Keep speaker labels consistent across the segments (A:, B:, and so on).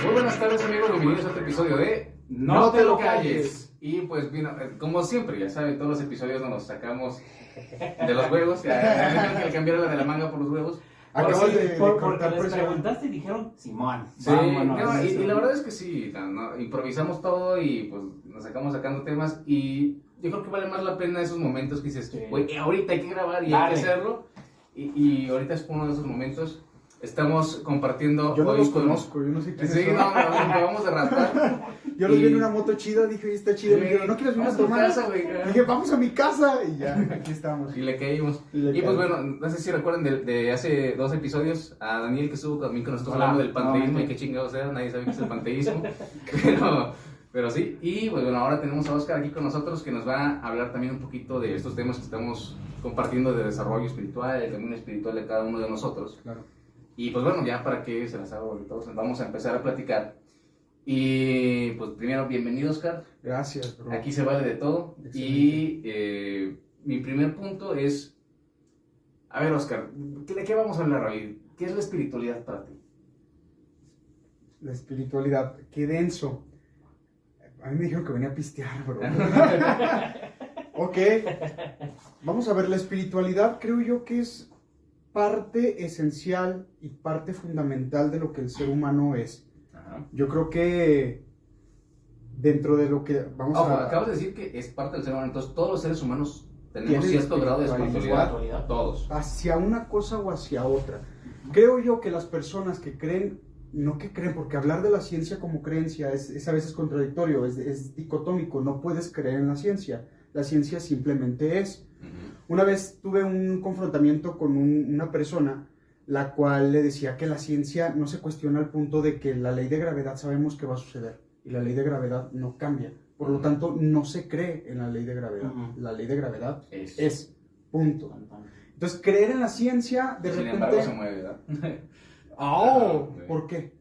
A: Muy buenas tardes, amigos, bienvenidos a otro episodio de No te lo calles. Y pues, como siempre, ya saben, todos los episodios nos sacamos de los huevos. Ya que le cambiaron la de la manga por los huevos.
B: Acabas de
C: Porque
B: cortar
C: les
B: presión.
C: preguntaste y dijeron, Simón,
A: Sí,
C: vámonos.
A: no, y la verdad es que sí, ¿no? Improvisamos todo y pues nos sacamos sacando temas. Y yo creo que vale más la pena esos momentos que dices,
C: Sí.
A: güey, ahorita hay que grabar y
C: Dale.
A: hay que hacerlo. Y ahorita es uno de esos momentos. Estamos compartiendo
B: Yo no
A: hoy
B: los
A: con-
B: conozco, yo no sé quiénes
A: Sí,
B: son.
A: no, vamos a raspar.
B: Yo los vi en
A: y-
B: una moto chida, dije, oye, está chido. Me dijeron, ¿no quieres venir a
A: Vamos a tu
B: tomar?
A: casa, güey.
B: Dije, vamos a mi casa. Y ya, aquí estamos.
A: Y le caímos.
B: Y le
A: Y pues
B: caímos.
A: bueno, no sé si recuerdan de hace 2 episodios a Daniel que estuvo conmigo, que nos estuvo
C: Hola.
A: hablando del panteísmo
C: No,
A: y qué chingados era, nadie sabe qué es el panteísmo. pero sí, y pues bueno, ahora tenemos a Oscar aquí con nosotros que nos va a hablar también un poquito de estos temas que estamos compartiendo de desarrollo espiritual, el camino espiritual de cada uno de nosotros.
B: Claro.
A: Y pues bueno, ya para que se las hago ahorita, vamos a empezar a platicar. Y pues primero, bienvenido Oscar.
B: Gracias, bro.
A: Aquí se vale de todo.
B: Excelente.
A: Y mi primer punto es, a ver Oscar, ¿de qué vamos a hablar hoy? ¿Qué es la espiritualidad para ti?
B: La espiritualidad, qué denso. A mí me dijeron que venía a pistear, bro. Ok. Vamos a ver, la espiritualidad creo yo que es parte esencial y parte fundamental de lo que el ser humano es.
A: Ajá.
B: Yo creo que dentro de lo que vamos
A: Ojo,
B: a...
A: acabas de decir que es parte del ser humano, entonces todos los seres humanos tenemos
B: Tienen
A: cierto grado de
B: espiritualidad.
A: espiritualidad, todos.
B: hacia una cosa o hacia otra. Creo yo que las personas que creen, no que creen, porque hablar de la ciencia como creencia es a veces contradictorio, es dicotómico, no puedes creer en la ciencia simplemente es.
A: Ujú.
B: Una vez tuve un confrontamiento con una persona, la cual le decía que la ciencia no se cuestiona al punto de que la ley de gravedad sabemos que va a suceder, y la ley de gravedad no cambia. Por lo tanto, no se cree en la ley de gravedad.
C: Ujú.
B: La ley de gravedad
A: Es.
B: es, punto. Entonces, creer en la ciencia, de
A: Sin
B: repente...
A: embargo se mueve, ¿verdad?
B: ¡Oh!
A: Sí.
B: ¿Por qué?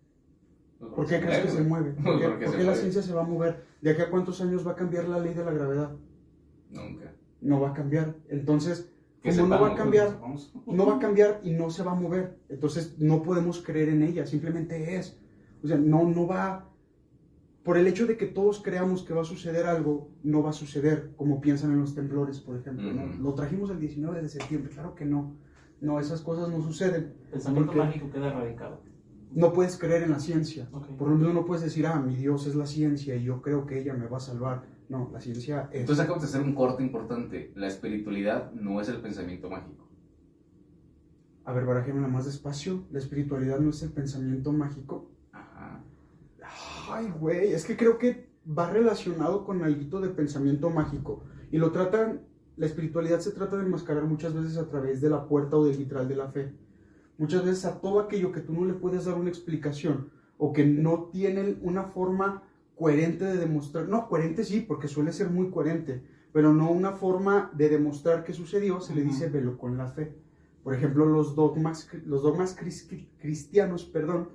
A: Pues
B: ¿Por qué crees que se mueve? ¿Por qué,
A: Porque
B: por
A: se
B: qué la
A: mueve.
B: ciencia se va a mover? ¿De aquí a cuántos años va a cambiar la ley de la gravedad?
A: Nunca.
B: No va a cambiar. Entonces,
A: Que
B: como no va a
A: sepamos,
B: cambiar, no va a cambiar y no se va a mover. Entonces, no podemos creer en ella, simplemente es. O sea, no va... Por el hecho de que todos creamos que va a suceder algo, no va a suceder, como piensan en los temblores, por ejemplo, ¿no?
A: Ujú.
B: Lo trajimos el 19 de septiembre, claro que no. No, esas cosas no suceden.
C: Pensamiento
B: Porque
C: mágico queda erradicado.
B: no puedes creer en la ciencia.
C: Ok.
B: Por lo menos no puedes decir, mi Dios es la ciencia y yo creo que ella me va a salvar. No, la ciencia es...
A: Entonces acabamos de hacer un corte importante. La espiritualidad no es el pensamiento mágico.
B: A ver, barajémosla más despacio. La espiritualidad no es el pensamiento mágico.
A: Ajá.
B: Ay, güey, es que creo que va relacionado con algo de pensamiento mágico. Y lo tratan, la espiritualidad se trata de enmascarar muchas veces a través de la puerta o del vitral de la fe. Muchas veces a todo aquello que tú no le puedes dar una explicación o que no tiene una forma coherente de demostrar. No, coherente sí, porque suele ser muy coherente, pero no una forma de demostrar que sucedió, se le dice velo con la fe. Por ejemplo, los dogmas cristianos, perdón,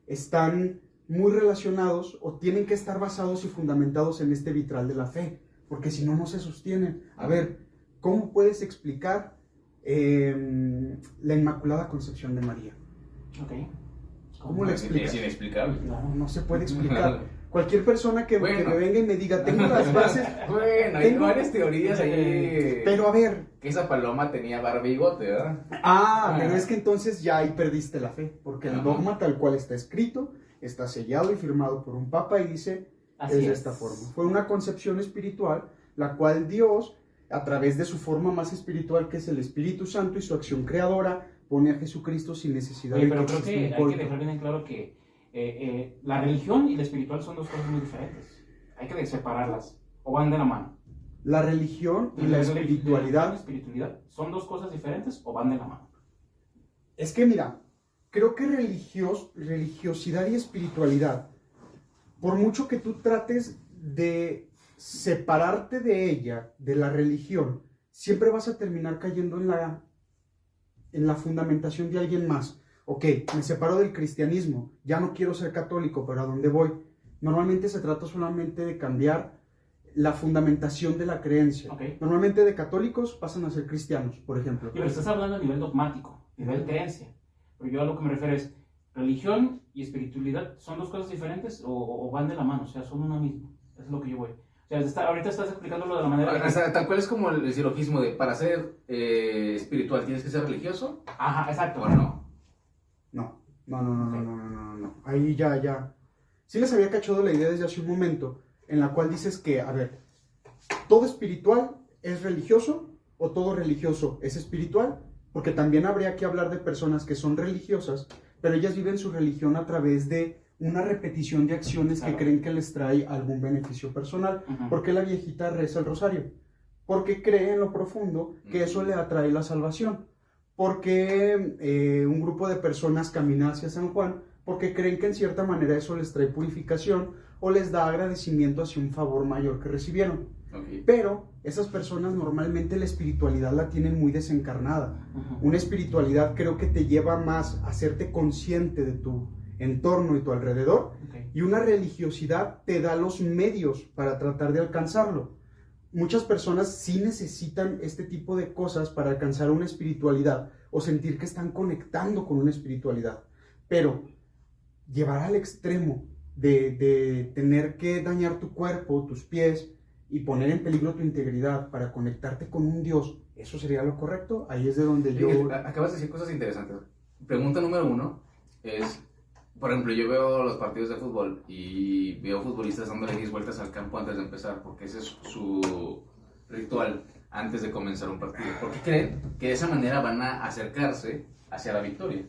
B: están muy relacionados o tienen que estar basados y fundamentados en este vitral de la fe, porque si no, no se sostienen. A ver, ¿cómo puedes explicar la Inmaculada Concepción de María?
C: Ok.
B: ¿Cómo le explicas?
A: Es inexplicable.
B: No se puede explicar. Cualquier persona que
A: Bueno.
B: me venga y me diga, tengo las bases,
A: Bueno, hay
B: Tengo-
A: varias teorías ahí.
B: pero a ver,
A: Que esa paloma tenía barba y bigote, ¿verdad?
B: pero es que entonces ya ahí perdiste la fe, porque el
A: Ajá.
B: dogma tal cual está escrito, está sellado y firmado por un papa y dice,
C: Así
B: es de
C: es.
B: esta forma. Fue una concepción espiritual, la cual Dios, a través de su forma más espiritual, que es el Espíritu Santo y su acción creadora, pone a Jesucristo sin necesidad
C: Oye,
B: de
C: pero
B: que
C: creo
B: exista
C: que
B: un
C: hay que
B: coito.
C: dejar bien en claro que la religión y la espiritual son dos cosas muy diferentes. Hay que separarlas. O van de la mano.
B: La religión y la espiritualidad.
C: espiritualidad son dos cosas diferentes o van de la mano.
B: Es que mira, creo que religiosidad y espiritualidad, por mucho que tú trates de separarte de ella, de la religión, siempre vas a terminar cayendo en la fundamentación de alguien más. Ok, me separo del cristianismo, ya no quiero ser católico, pero ¿a dónde voy? Normalmente se trata solamente de cambiar la fundamentación de la creencia.
C: Ok.
B: Normalmente de católicos pasan a ser cristianos, por ejemplo.
C: Pero estás hablando a nivel dogmático, nivel creencia. Pero yo a lo que me refiero es, religión y espiritualidad, ¿son dos cosas diferentes o van de la mano? O sea, son una misma. Eso es lo que yo voy. O sea, ahorita estás explicándolo de la manera
A: O sea, tal cual es como el silogismo de, para ser espiritual, ¿tienes que ser religioso?
C: Ajá, exacto.
A: ¿O no?
B: No. Ahí ya. Sí les había cachado la idea desde hace un momento, en la cual dices que, a ver, ¿todo espiritual es religioso o todo religioso es espiritual? Porque también habría que hablar de personas que son religiosas, pero ellas viven su religión a través de una repetición de acciones que creen que les trae algún beneficio personal. ¿Por qué la viejita reza el rosario? Porque cree en lo profundo que eso le atrae la salvación. Porque un grupo de personas camina hacia San Juan porque creen que en cierta manera eso les trae purificación o les da agradecimiento hacia un favor mayor que recibieron.
A: Okay.
B: Pero esas personas normalmente la espiritualidad la tienen muy desencarnada. Una espiritualidad creo que te lleva más a hacerte consciente de tu entorno y tu alrededor, y una religiosidad te da los medios para tratar de alcanzarlo. Muchas personas sí necesitan este tipo de cosas para alcanzar una espiritualidad o sentir que están conectando con una espiritualidad, pero llevar al extremo de tener que dañar tu cuerpo, tus pies y poner en peligro tu integridad para conectarte con un Dios, ¿eso sería lo correcto? Ahí es de donde yo...
A: Acabas de decir cosas interesantes. Pregunta número 1 es, por ejemplo, yo veo los partidos de fútbol y veo futbolistas dándole 10 vueltas al campo antes de empezar, porque ese es su ritual antes de comenzar un partido. Porque creen que de esa manera van a acercarse hacia la victoria.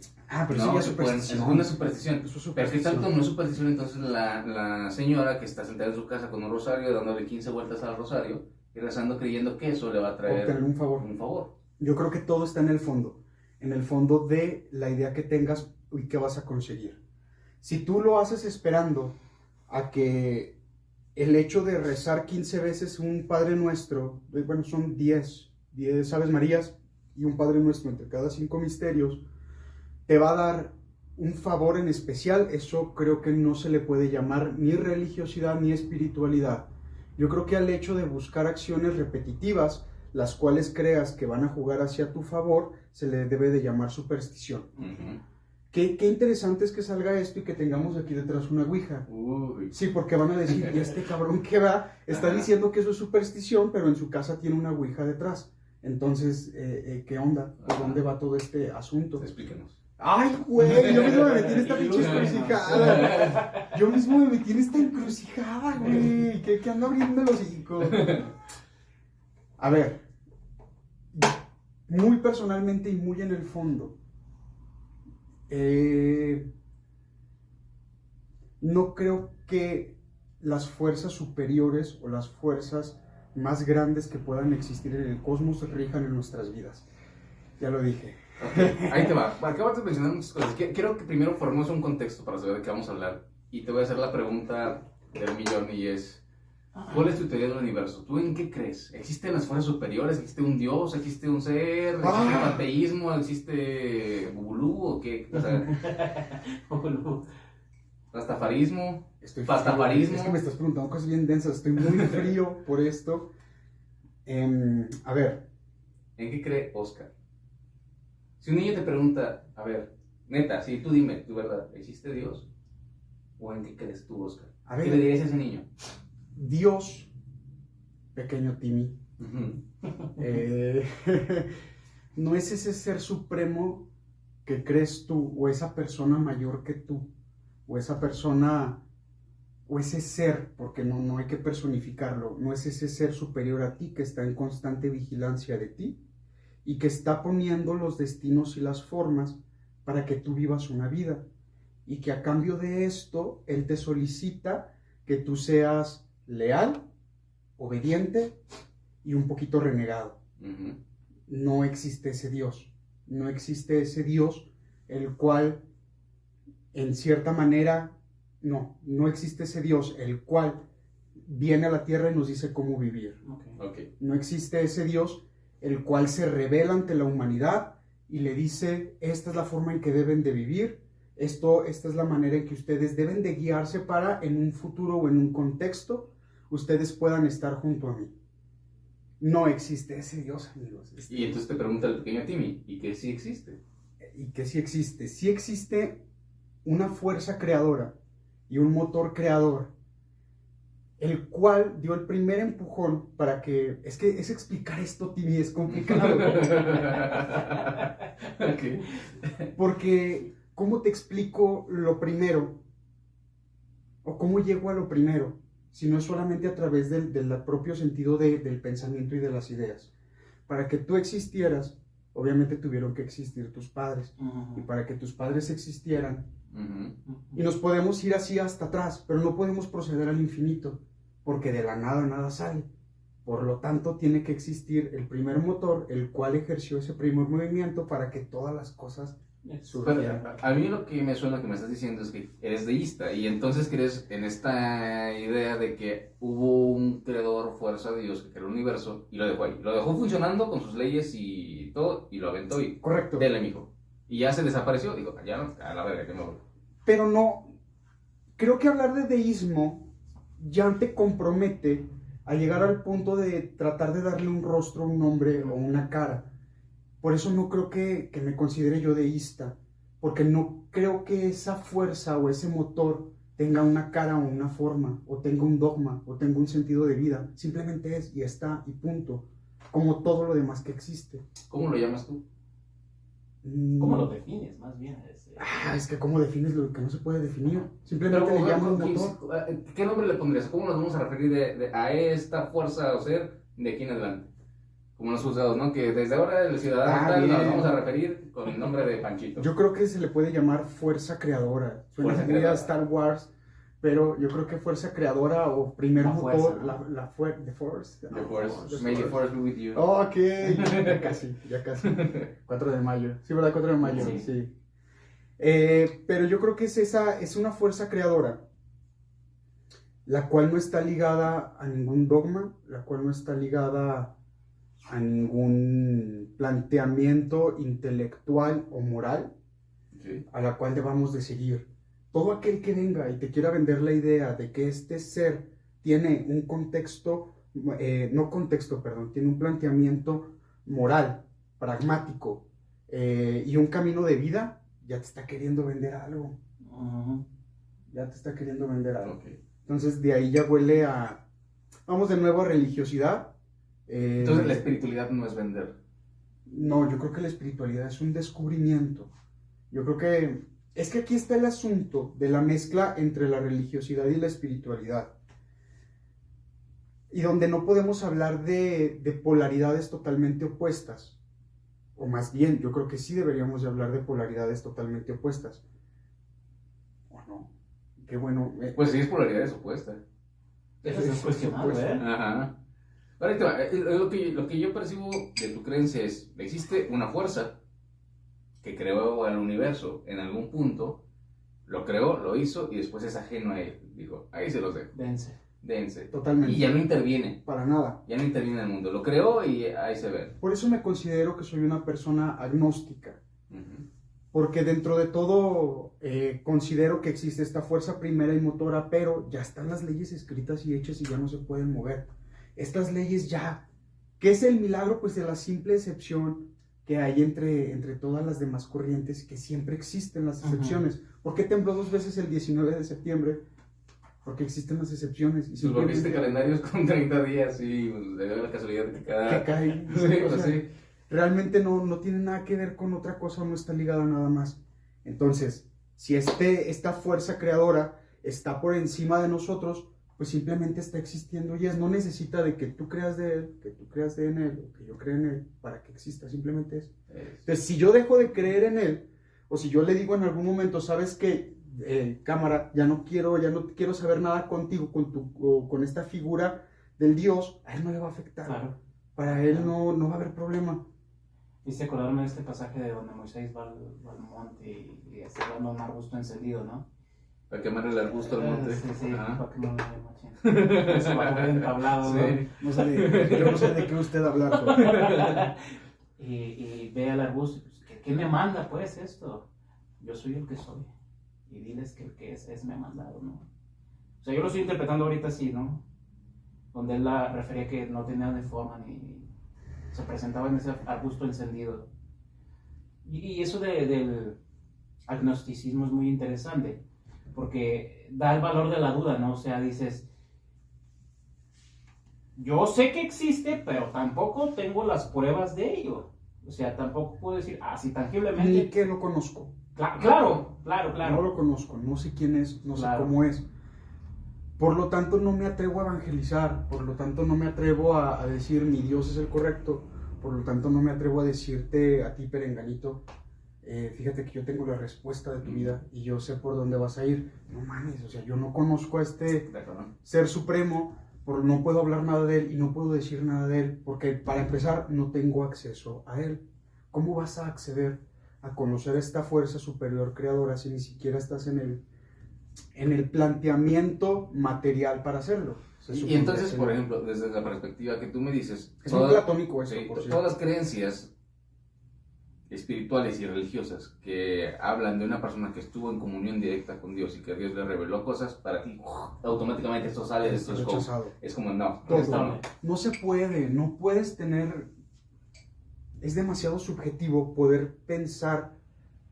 B: Pero
A: no,
B: sí, ya superstición.
A: es una superstición.
B: Eso es superstición.
A: Pero que tanto no es superstición, entonces la señora que está sentada en su casa con un rosario, dándole 15 vueltas al rosario y rezando creyendo que eso le va a traer
B: obtener un favor. Yo creo que todo está en el fondo de la idea que tengas y qué vas a conseguir. Si tú lo haces esperando a que el hecho de rezar 15 veces un Padre Nuestro, bueno, son 10 Aves Marías y un Padre Nuestro entre cada 5 misterios, te va a dar un favor en especial, eso creo que no se le puede llamar ni religiosidad ni espiritualidad. Yo creo que al hecho de buscar acciones repetitivas, las cuales creas que van a jugar hacia tu favor, se le debe de llamar superstición. Qué interesante es que salga esto y que tengamos aquí detrás una ouija. Sí, porque van a decir, y este cabrón que va, está diciendo que eso es superstición, pero en su casa tiene una ouija detrás. Entonces, ¿qué onda? ¿Por dónde va todo este asunto?
A: Explíquenos.
B: ¡Ay, güey! Yo mismo me metí en esta pinche encrucijada. Yo mismo me metí en esta encrucijada, güey. ¿Qué ando abriendo los hocico? A ver, muy personalmente y muy en el fondo, no creo que las fuerzas superiores o las fuerzas más grandes que puedan existir en el cosmos rijan en nuestras vidas. Ya lo dije.
A: Okay, ahí te va. Acabas de mencionar muchas cosas. Quiero que primero formemos un contexto para saber de qué vamos a hablar. Y te voy a hacer la pregunta del millón y es, ¿cuál es tu teoría del universo? ¿Tú en qué crees? ¿Existen las fuerzas superiores? ¿Existe un Dios? ¿Existe un ser? ¿Existe el panteísmo? ¿Existe Bubulú o qué? O sea, ¿Rastafarismo? ¿Pastafarismo?
B: Es que me estás preguntando cosas bien densas. Estoy muy frío por esto. A ver.
A: ¿En qué cree Oscar? Si un niño te pregunta, a ver, neta, sí, tú dime, tu verdad, ¿existe Dios? ¿O en qué crees tú, Oscar?
B: A ver,
A: ¿Qué le dirías a ese niño?
B: Dios, pequeño Timmy, no es ese ser supremo que crees tú, o esa persona mayor que tú, o esa persona, o ese ser, porque no hay que personificarlo, no es ese ser superior a ti que está en constante vigilancia de ti y que está poniendo los destinos y las formas para que tú vivas una vida, y que a cambio de esto, Él te solicita que tú seas leal, obediente y un poquito renegado. No existe ese Dios. No existe ese Dios el cual, en cierta manera, no existe ese Dios el cual viene a la tierra y nos dice cómo vivir.
A: Okay.
B: No existe ese Dios el cual se revela ante la humanidad y le dice, esta es la forma en que deben de vivir, esta es la manera en que ustedes deben de guiarse para en un futuro o en un contexto ustedes puedan estar junto a mí. No existe ese Dios, amigos.
A: Y entonces te pregunta el pequeño Timmy, ¿y qué sí existe?
B: y que sí existe. Sí existe una fuerza creadora y un motor creador, el cual dio el primer empujón para que... Es que es explicar esto, Timmy, es complicado.
A: Ok.
B: Porque, ¿cómo te explico lo primero? ¿O cómo llego a lo primero? Si no es solamente a través del propio sentido del pensamiento y de las ideas. Para que tú existieras, obviamente tuvieron que existir tus padres. Y para que tus padres existieran, y nos podemos ir así hasta atrás, pero no podemos proceder al infinito, porque de la nada nada sale. Por lo tanto, tiene que existir el primer motor, el cual ejerció ese primer movimiento para que todas las cosas surgieran.
A: Pero a mí lo que me suena que me estás diciendo es que eres deísta y entonces crees en esta idea de que hubo un creador, fuerza de Dios que creó el universo y lo dejó ahí. Lo dejó funcionando con sus leyes y todo y lo aventó y
B: Correcto.
A: dele, mijo. Y ya se desapareció. Digo, ya no, a la verga, que me voy.
B: Pero no, creo que hablar de deísmo ya te compromete a llegar al punto de tratar de darle un rostro, un nombre o una cara. Por eso no creo que me considere yo deísta, porque no creo que esa fuerza o ese motor tenga una cara o una forma, o tenga un dogma, o tenga un sentido de vida. Simplemente es y está y punto, como todo lo demás que existe.
A: ¿Cómo lo llamas tú?
C: ¿Cómo lo defines, más bien?
B: Es que ¿cómo defines lo que no se puede definir? Simplemente
A: Pero,
B: le llaman
A: ¿qué,
B: motor.
A: ¿qué nombre le pondrías? ¿Cómo nos vamos a referir a esta fuerza o ser de aquí en adelante? Como los juzgados, ¿no? Que desde ahora el ciudadano tal, nos vamos a referir con el nombre de Panchito.
B: Yo creo que se le puede llamar fuerza creadora. Suena
A: Fuerza
B: muy a
A: creadora.
B: Star Wars, pero yo creo que fuerza creadora o primer
C: La
B: motor,
C: fuerza, ¿no?
B: the force.
A: The Force. May the Force be with you.
B: Oh, ok, ya casi. 4 de mayo. Sí, ¿verdad? 4 de mayo,
C: Sí.
B: sí. Pero yo creo que es una fuerza creadora, la cual no está ligada a ningún dogma, la cual no está ligada a ningún planteamiento intelectual o moral,
A: Sí.
B: a la cual debamos de seguir. Todo aquel que venga y te quiera vender la idea de que este ser tiene un contexto, tiene un planteamiento moral, pragmático y un camino de vida, ya te está queriendo vender algo. Ya te está queriendo vender algo.
A: Okay.
B: Entonces de ahí ya huele a... Vamos de nuevo a religiosidad.
A: Entonces la espiritualidad no es vender.
B: No, yo creo que la espiritualidad es un descubrimiento. Yo creo que... Es que aquí está el asunto de la mezcla entre la religiosidad y la espiritualidad. Y donde no podemos hablar de polaridades totalmente opuestas. O más bien, yo creo que sí deberíamos de hablar de polaridades totalmente opuestas. ¿O no? Qué bueno.
A: Pues sí, es polaridades opuestas.
C: Eso es cuestionable, ¿eh?
A: Ajá. Ahora ahí te va. Lo que yo percibo de tu creencia es, existe una fuerza que creó al universo en algún punto, lo creó, lo hizo y después es ajeno a él. Dijo, ahí se los dejo. Dense.
B: Totalmente.
A: Y ya no interviene.
B: Para nada.
A: Ya no interviene en el mundo. Lo creó y ahí se ve.
B: Por eso me considero que soy una persona agnóstica.
A: Uh-huh.
B: Porque dentro de todo considero que existe esta fuerza primera y motora, pero ya están las leyes escritas y hechas y ya no se pueden mover. Estas leyes ya, ¿qué es el milagro? Pues de la simple excepción que hay entre todas las demás corrientes, que siempre existen las excepciones. Uh-huh. ¿Por qué tembló 2 veces el 19 de septiembre? Porque existen las excepciones. Y
A: si volviste calendarios con 30 días y pues, le dio la casualidad de que cada...
B: Que cae.
A: Sí, pues,
B: o sea,
A: sí.
B: Realmente no tiene nada que ver con otra cosa, no está ligada nada más. Entonces, si esta fuerza creadora está por encima de nosotros, pues simplemente está existiendo y no necesita de que tú creas de él, que tú creas en él, o que yo crea en él, para que exista, simplemente es. Entonces, si yo dejo de creer en él, o si yo le digo en algún momento, ¿sabes qué? Cámara, ya no quiero saber nada contigo, con esta figura del Dios, a él no le va a afectar.
C: Claro.
B: Para él no va a haber problema.
C: Hice acordarme de este pasaje de donde Moisés va al monte y está dando un arbusto encendido, ¿no?
A: Para quemar el arbusto al monte.
C: Sí,
A: Ajá.
C: para quemarle el machín. Eso va a ver entablado,
A: Sí.
B: No sé yo no sé de qué usted habla.
C: y ve al arbusto y pues, ¿qué me manda pues esto? Yo soy el que soy. Y diles que el que es me ha mandado, ¿no? O sea, yo lo estoy interpretando ahorita así, ¿no? Donde él la refería que no tenía ni forma ni se presentaba en ese arbusto encendido. Y eso del agnosticismo es muy interesante, porque da el valor de la duda, ¿no? O sea, dices, yo sé que existe, pero tampoco tengo las pruebas de ello. O sea, tampoco puedo decir, si tangiblemente...
B: Ni que lo conozco.
C: Claro.
B: No lo conozco, no sé quién es, no
C: Claro.
B: sé cómo es. Por lo tanto, no me atrevo a evangelizar, por lo tanto, no me atrevo a decir mi Dios es el correcto, por lo tanto, no me atrevo a decirte a ti, perenganito, fíjate que yo tengo la respuesta de tu vida y yo sé por dónde vas a ir. No mames, o sea, yo no conozco a este ser supremo, no puedo hablar nada de él y no puedo decir nada de él, porque para empezar, no tengo acceso a él. ¿Cómo vas a acceder a conocer esta fuerza superior creadora si ni siquiera estás en el planteamiento material para hacerlo?
A: Y entonces, por ejemplo, desde la perspectiva que tú me dices,
B: es muy platónico eso,
A: sí,
B: por cierto.
A: todas las creencias espirituales y religiosas que hablan de una persona que estuvo en comunión directa con Dios y que Dios le reveló cosas, para ti automáticamente esto sale de esto, es como no,
B: no se puede, no puedes tener, es demasiado subjetivo poder pensar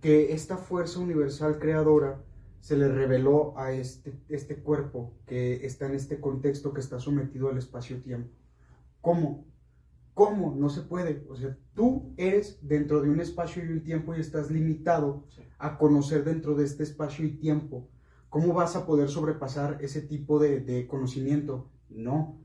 B: que esta fuerza universal creadora se le reveló a este cuerpo que está en este contexto, que está sometido al espacio-tiempo. ¿Cómo? No se puede. O sea, tú eres dentro de un espacio y un tiempo y estás limitado a conocer dentro de este espacio y tiempo. ¿Cómo vas a poder sobrepasar ese tipo de conocimiento? No.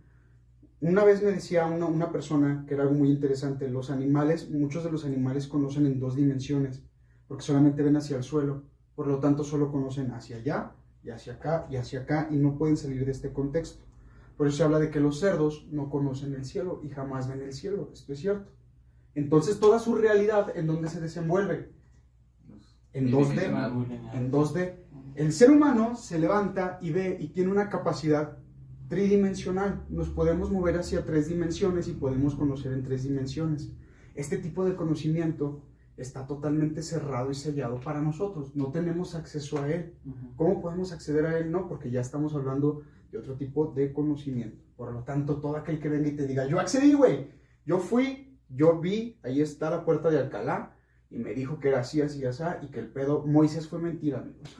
B: Una vez me decía una persona que era algo muy interesante, muchos de los animales conocen en 2 dimensiones, porque solamente ven hacia el suelo. Por lo tanto, solo conocen hacia allá, y hacia acá, y hacia acá, y no pueden salir de este contexto. Por eso se habla de que los cerdos no conocen el cielo y jamás ven el cielo. Esto es cierto. Entonces, toda su realidad, ¿en dónde se desenvuelve? En 2D. En 2D. El ser humano se levanta y ve y tiene una capacidad tridimensional. Nos podemos mover hacia 3 dimensiones y podemos conocer en 3 dimensiones. Este tipo de conocimiento está totalmente cerrado y sellado para nosotros. No tenemos acceso a él. ¿Cómo podemos acceder a él? No, porque ya estamos hablando de otro tipo de conocimiento. Por lo tanto, todo aquel que venga y te diga, yo accedí, güey, yo fui, yo vi, ahí está la puerta de Alcalá, y me dijo que era así, así, así, y que el pedo, Moisés fue mentira, amigos.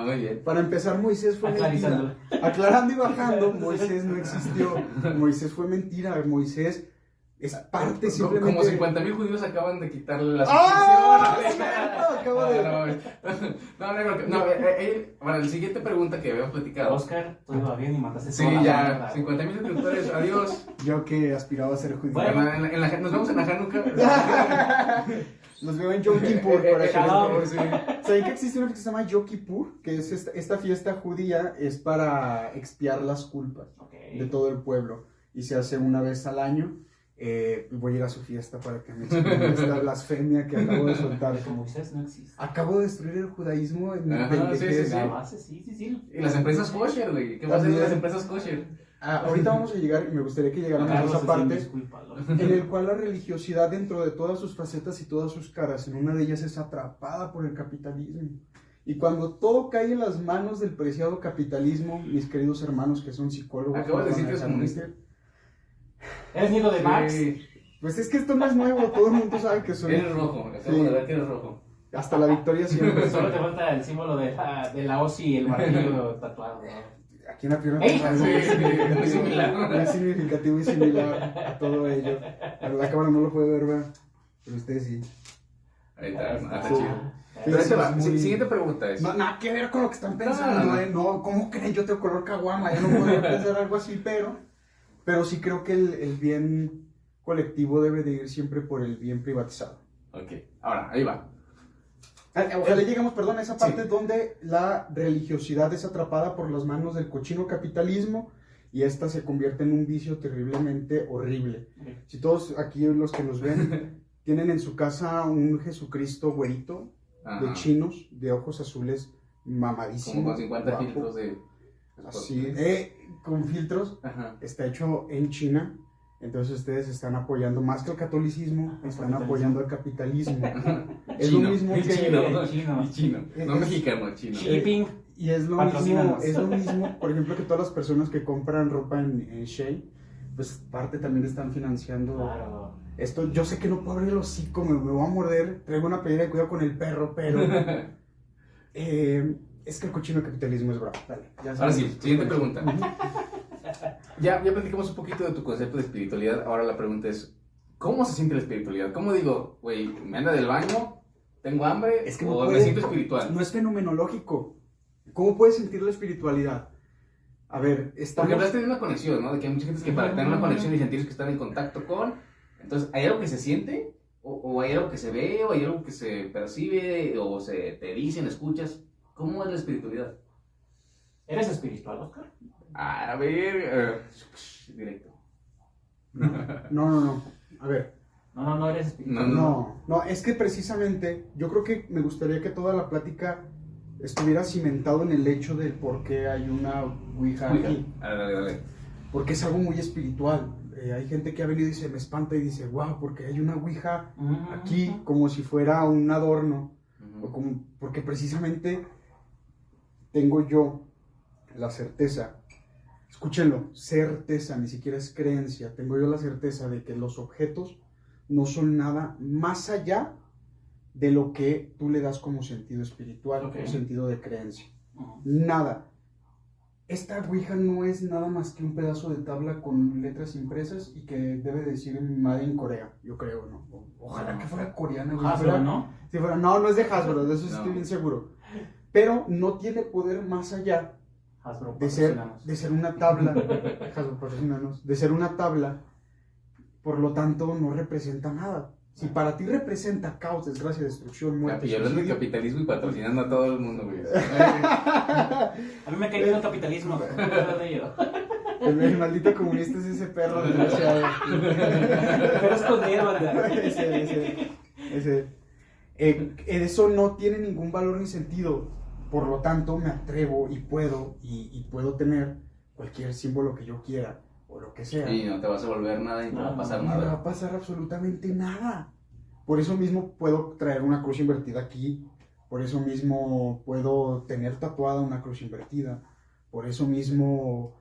A: Muy bien.
B: Para empezar, Moisés fue mentira. Aclarando y bajando, Moisés no existió. Moisés fue mentira, Moisés es parte simplemente...
A: Como 50,000 judíos acaban de quitarle las Bueno, la siguiente pregunta que habíamos platicado.
C: Oscar, tú ibas bien y mataste
A: Sí, ya, 50,000 suscriptores, adiós.
B: Yo que aspiraba a ser judío.
A: Bueno, nos vemos en la Hanukkah.
B: Los veo en Yom Kippur, por ejemplo.
A: Sí.
B: ¿Saben que existe una fiesta que se llama Yom Kippur? Que es esta fiesta judía, es para expiar las culpas de todo el pueblo. Y se hace una vez al año. Voy a ir a su fiesta para que me expliquen esta blasfemia que acabo de soltar.
C: Como Moisés no existe.
B: Acabo de destruir el judaísmo en
A: Ajá,
B: pendejez.
C: La base, sí.
A: Y las empresas kosher, güey. ¿Qué pasa con las empresas kosher?
B: Ahorita vamos a llegar, y me gustaría que llegáramos a esa parte en el cual la religiosidad, dentro de todas sus facetas y todas sus caras, en una de ellas es atrapada por el capitalismo. Y cuando todo cae en las manos del preciado capitalismo, mis queridos hermanos que son psicólogos,
A: acabo de decir que es comunista.
C: ¿Eres nieto de Marx?
B: Pues es que esto no es nuevo, todo el mundo sabe que soy.
A: Eres rojo, acabo de ver que eres rojo.
B: Hasta la victoria siempre.
C: Solo te falta el símbolo de la hoz y el martillo tatuado.
B: Aquí en la pierna
C: ¡Ey!
A: Muy similar.
B: Muy significativo y similar a todo ello. Pero la cámara no lo puede ver, ¿verdad? Pero ustedes sí.
A: Ahí está, está
B: Sí.
A: chido. Pero ahí te va. Siguiente pregunta es.
B: No, nada que ver con lo que están pensando,
A: No.
B: No, ¿cómo creen? Yo tengo color caguama, yo no podría pensar algo así, pero sí creo que el bien colectivo debe de ir siempre por el bien privatizado.
A: Ok, ahora, ahí va.
B: Ojalá lleguemos, perdón, a esa parte donde la religiosidad es atrapada por las manos del cochino capitalismo y esta se convierte en un vicio terriblemente horrible. Si todos aquí los que nos ven tienen en su casa un Jesucristo güerito, de chinos, de ojos azules, mamadísimo,
A: como con 50
B: guapo,
A: filtros de...
B: así, con filtros,
A: Ajá.
B: está hecho en China. Entonces ustedes están apoyando más que el catolicismo, están apoyando al capitalismo. Es
A: Chino,
B: lo mismo que...
A: chino. No mexicano, chino.
C: Shipping.
B: Y es lo mismo, por ejemplo, que todas las personas que compran ropa en Shein, pues parte también están financiando
C: Claro.
B: esto. Yo sé que no puedo abrir el hocico, me voy a morder, traigo una playera de cuidado con el perro, pero es que el cochino capitalismo es bravo. Dale, ya
A: Ahora
B: sabes.
A: sí, siguiente pregunta. Ya platicamos un poquito de tu concepto de espiritualidad. Ahora la pregunta es, ¿cómo se siente la espiritualidad? ¿Cómo digo, güey, me anda del baño, tengo hambre,
B: Es que
A: o
B: no
A: me
B: puede-
A: siento espiritual?
B: No es fenomenológico. ¿Cómo puedes sentir la espiritualidad? A ver,
A: Porque hablaste de una conexión, ¿no? De que hay mucha gente que para tener una conexión y sentir que están en contacto con... Entonces, ¿hay algo que se siente? ¿O hay algo que se ve? ¿O hay algo que se percibe? ¿O se te dicen, escuchas? ¿Cómo es la espiritualidad?
C: ¿Eres espiritual, Oscar?
A: A ver... directo.
B: No. A ver,
C: No eres espiritual.
B: no, es que precisamente yo creo que me gustaría que toda la plática estuviera cimentado en el hecho del por qué hay una Ouija aquí.
A: Dale.
B: Porque es algo muy espiritual. Hay gente que ha venido y se me espanta y dice, wow, porque hay una Ouija aquí como si fuera un adorno. O como, porque precisamente tengo yo la certeza, escúchenlo, certeza, ni siquiera es creencia, tengo yo la certeza de que los objetos no son nada más allá de lo que tú le das como sentido espiritual
C: Ok.
B: o sentido de creencia.
C: Ujú.
B: Nada. Esta Ouija no es nada más que un pedazo de tabla con letras impresas y que debe decir Made in Corea, yo creo, ¿no? Ojalá que fuera coreana, güey.
C: Hasbro,
B: Fuera-
C: ¿no?
B: si fuera- no es de Hasbro, de eso sí
A: No.
B: estoy bien seguro. Pero no tiene poder más allá
C: Hasbro,
B: de ser
C: patrocínanos.
B: una tabla, Hasbro, patrocínanos, de ser una tabla, por lo tanto no representa nada. Si para ti representa caos, desgracia, destrucción, muerte,
A: Y hablando de
B: suicidio,
A: capitalismo y patrocinando a todo el mundo, güey.
C: A mí me cae bien el capitalismo. ¿Qué hablas de ello?
B: el maldito comunista es ese perro desgraciado.
C: Pero escondido, ¿verdad?
B: Ese. Eso no tiene ningún valor ni sentido. Por lo tanto, me atrevo y puedo tener cualquier símbolo que yo quiera o lo que sea.
A: Y no te vas a volver nada y no te va a pasar
B: No me va
A: nada.
B: a pasar absolutamente nada. Por eso mismo puedo traer una cruz invertida aquí. Por eso mismo puedo tener tatuada una cruz invertida. Por eso mismo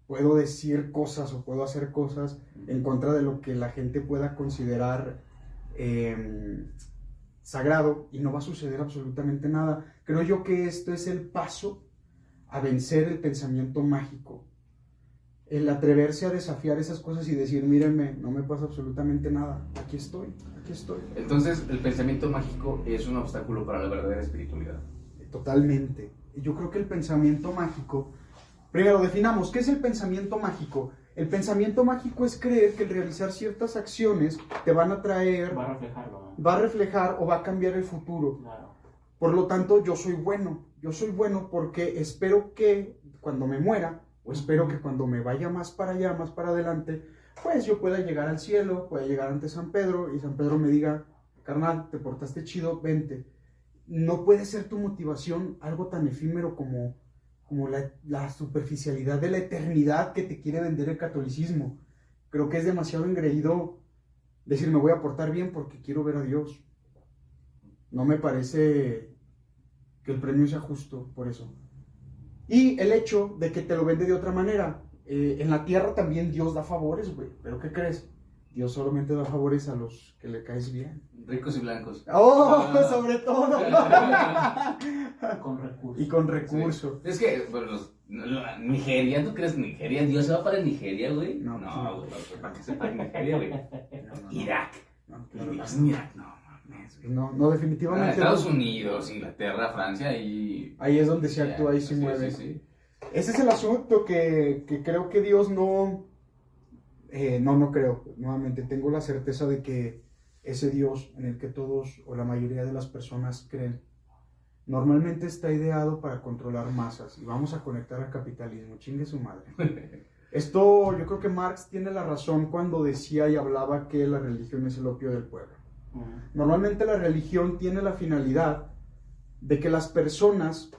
B: puedo decir cosas o puedo hacer cosas en contra de lo que la gente pueda considerar sagrado y no va a suceder absolutamente nada. Creo yo que esto es el paso a vencer el pensamiento mágico. El atreverse a desafiar esas cosas y decir, mírenme, no me pasa absolutamente nada, aquí estoy.
A: Entonces, el pensamiento mágico es un obstáculo para la verdadera espiritualidad.
B: Totalmente. Yo creo que el pensamiento mágico, primero definamos, ¿qué es el pensamiento mágico? El pensamiento mágico es creer que el realizar ciertas acciones te van a traer,
C: Va a reflejarlo, ¿no?
B: va a reflejar o va a cambiar el futuro.
C: Claro.
B: Por lo tanto, yo soy bueno porque espero que cuando me muera, o espero que cuando me vaya más para allá, más para adelante, pues yo pueda llegar al cielo, pueda llegar ante San Pedro y San Pedro me diga, carnal, te portaste chido, vente. No puede ser tu motivación algo tan efímero como la superficialidad de la eternidad que te quiere vender el catolicismo. Creo que es demasiado engreído decir me voy a portar bien porque quiero ver a Dios. No me parece que el premio sea justo por eso. Y el hecho de que te lo vende de otra manera. En la tierra también Dios da favores, güey. ¿Pero qué crees? Dios solamente da favores a los que le caes bien.
A: Ricos y blancos.
B: ¡Oh! Sobre todo.
C: Con recursos.
B: Y con recurso.
A: Sí. Es que, bueno, Nigeria, ¿tú crees Nigeria? ¿Dios se va para Nigeria, güey?
B: No,
A: No, güey, ¿para qué se para Nigeria, güey? Irak.
B: No,
A: Y
B: claro.
A: Dios en Irak, no mames, güey.
B: No, definitivamente
A: Estados
B: no.
A: Unidos, Inglaterra, Francia y...
B: Ahí es donde se actúa y se
A: Sí,
B: mueve.
A: sí.
B: Ese es el asunto que creo que Dios no creo. Nuevamente, tengo la certeza de que ese Dios en el que todos o la mayoría de las personas creen, normalmente está ideado para controlar masas. Y vamos a conectar al capitalismo. Chingue su madre. Esto, yo creo que Marx tiene la razón cuando decía y hablaba que la religión es el opio del pueblo. Normalmente la religión tiene la finalidad de que las personas,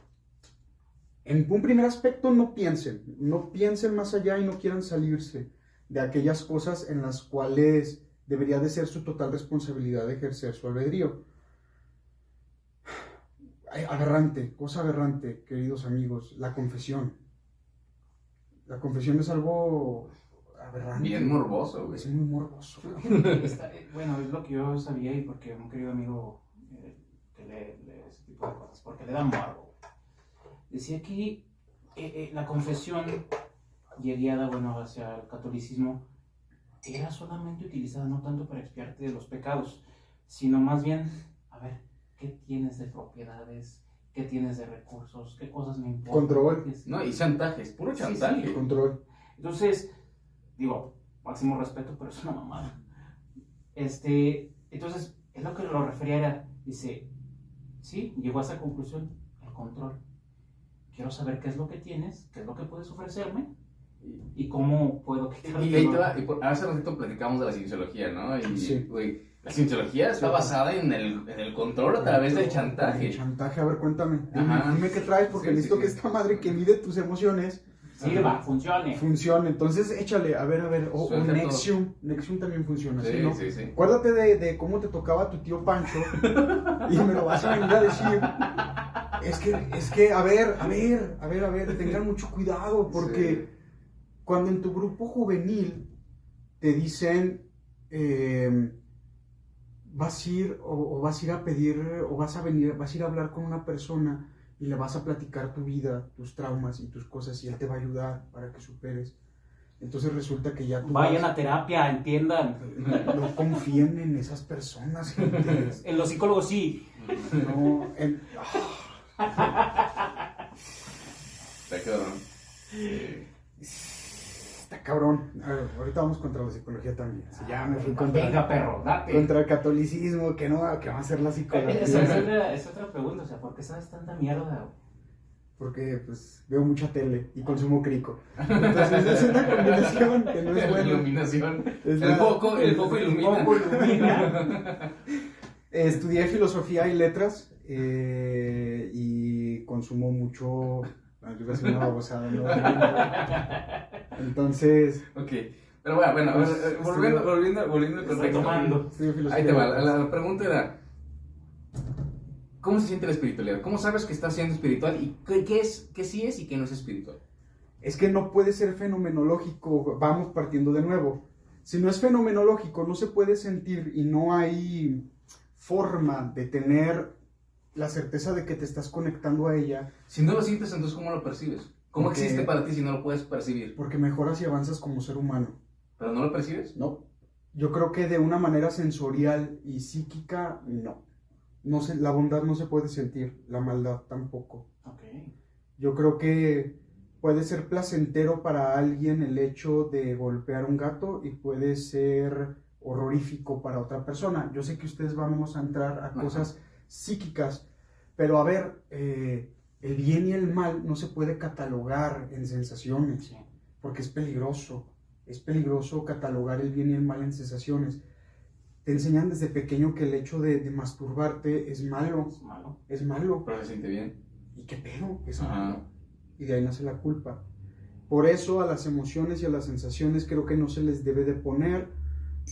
B: en un primer aspecto, no piensen más allá y no quieran salirse de aquellas cosas en las cuales debería de ser su total responsabilidad de ejercer su albedrío. Cosa aberrante, queridos amigos, la confesión. La confesión es algo aberrante.
A: Bien morboso, güey.
B: Es muy morboso.
C: Bueno, es lo que yo sabía y porque un querido amigo que lee ese tipo de cosas, porque le da morbo. Decía que la confesión guiada, bueno, hacia el catolicismo era solamente utilizada no tanto para expiarte de los pecados, sino más bien, a ver, ¿qué tienes de propiedades? ¿Qué tienes de recursos? ¿Qué cosas me importan?
B: Control.
A: No, y chantajes, puro chantaje.
C: Sí.
B: Control.
C: Entonces, digo, máximo respeto, pero es una mamada. Entonces, es lo que lo refería, era, dice, sí, llegó a esa conclusión, el control. Quiero saber qué es lo que tienes, qué es lo que puedes ofrecerme y cómo puedo quitarlo.
A: Y ahí te va, hace ratito platicamos de la cienciología, ¿no? Y,
B: Sí.
A: güey, la cienciología está basada en el control a través del chantaje.
B: El chantaje, a ver, cuéntame.
A: Ajá.
B: Dime qué traes, porque
A: Sí,
B: necesito
A: sí,
B: que
A: sí.
B: esta madre que mide tus emociones
C: Sirva, funcione.
B: funcione. Entonces, échale, a ver. O
A: Suelta
B: Nexium. Nexium también funciona, ¿sí,
A: Sí,
B: no?
A: sí, sí.
B: Acuérdate de cómo te tocaba tu tío Pancho y me lo vas a venir a decir. Es que, a ver, tengan mucho cuidado, porque cuando en tu grupo juvenil te dicen, vas a ir o vas a ir a pedir o vas a ir a hablar con una persona y le vas a platicar tu vida, tus traumas y tus cosas, y él te va a ayudar para que superes. Entonces resulta que ya tú
C: Vayan a terapia, entiendan.
B: no confíen en esas personas, gente.
C: En los psicólogos sí.
B: No,
A: Está cabrón.
B: está cabrón. A ver, ahorita vamos contra la psicología también. Si ya me fui contra
C: Venga, perro, date.
B: el catolicismo, que va a ser la
C: Esa
B: psicología.
C: es otra pregunta, o sea, ¿por qué sabes tanta mierda?
B: Porque pues veo mucha tele y consumo crico. Entonces es una combinación que no es
A: La
B: buena.
A: iluminación.
B: Es
A: El foco ilumina.
B: El foco ilumina. Estudié filosofía y letras y consumo mucho. Iba a ser una babosada, ¿no? Entonces,
A: Ok. Pero bueno, a ver, volviendo al contexto.
C: Retomando.
B: estudio filosofía.
A: Ahí te
B: y
A: va.
B: letras.
A: La pregunta era: ¿cómo se siente la espiritualidad? ¿Cómo sabes que estás siendo espiritual y qué sí es y qué no es espiritual?
B: Es que no puede ser fenomenológico, vamos partiendo de nuevo. Si no es fenomenológico, no se puede sentir y no hay forma de tener la certeza de que te estás conectando a ella,
A: Si no lo sientes, entonces ¿cómo lo percibes? ¿Cómo
B: Porque-
A: existe para ti si no lo puedes percibir?
B: porque mejoras y avanzas como ser humano.
A: ¿Pero no lo percibes?
B: No, yo creo que de una manera sensorial y psíquica, no. No se, la bondad no se puede sentir, la maldad tampoco.
C: Ok.
B: Yo creo que puede ser placentero para alguien el hecho de golpear un gato y puede ser horrorífico para otra persona. Yo sé que ustedes vamos a entrar a cosas psíquicas, pero a ver, el bien y el mal no se puede catalogar en sensaciones,
C: Sí.
B: porque es peligroso. Es peligroso catalogar el bien y el mal en sensaciones. Te enseñan desde pequeño que el hecho de masturbarte es malo,
C: Es malo.
B: es malo.
A: Pero se siente bien.
B: ¿Y qué pedo? Es
A: Ajá.
B: malo. Y de ahí nace la culpa. Por eso a las emociones y a las sensaciones creo que no se les debe de poner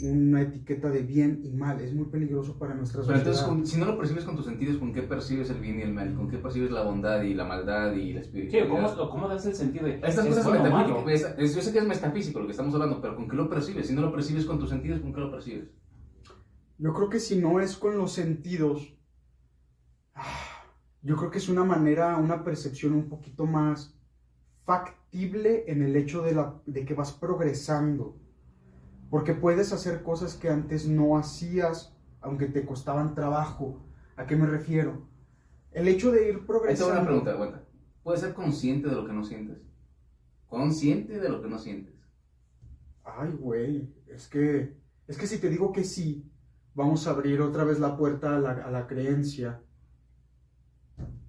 B: una etiqueta de bien y mal. Es muy peligroso para nuestra
A: Pero
B: sociedad.
A: entonces, si no lo percibes con tus sentidos, ¿con qué percibes el bien y el mal? ¿Con qué percibes la bondad y la maldad y la
C: Sí,
A: espiritualidad?
C: ¿cómo das el sentido de
A: Estas
C: es
A: cosas son
C: bueno o
A: metafísicas.
C: malo?
A: Pues, yo sé que es metafísico lo que estamos hablando, pero ¿con qué lo percibes? Si no lo percibes con tus sentidos, ¿con qué lo percibes?
B: Yo creo que si no es con los sentidos, yo creo que es una manera, una percepción un poquito más factible en el hecho de que vas progresando. Porque puedes hacer cosas que antes no hacías, aunque te costaban trabajo. ¿A qué me refiero? El hecho de ir
A: Ahí te va
B: progresando.
A: una pregunta, aguanta. ¿Puedes ser consciente de lo que no sientes? Consciente de lo que no sientes.
B: Ay, güey, es que si te digo que sí, vamos a abrir otra vez la puerta a la creencia.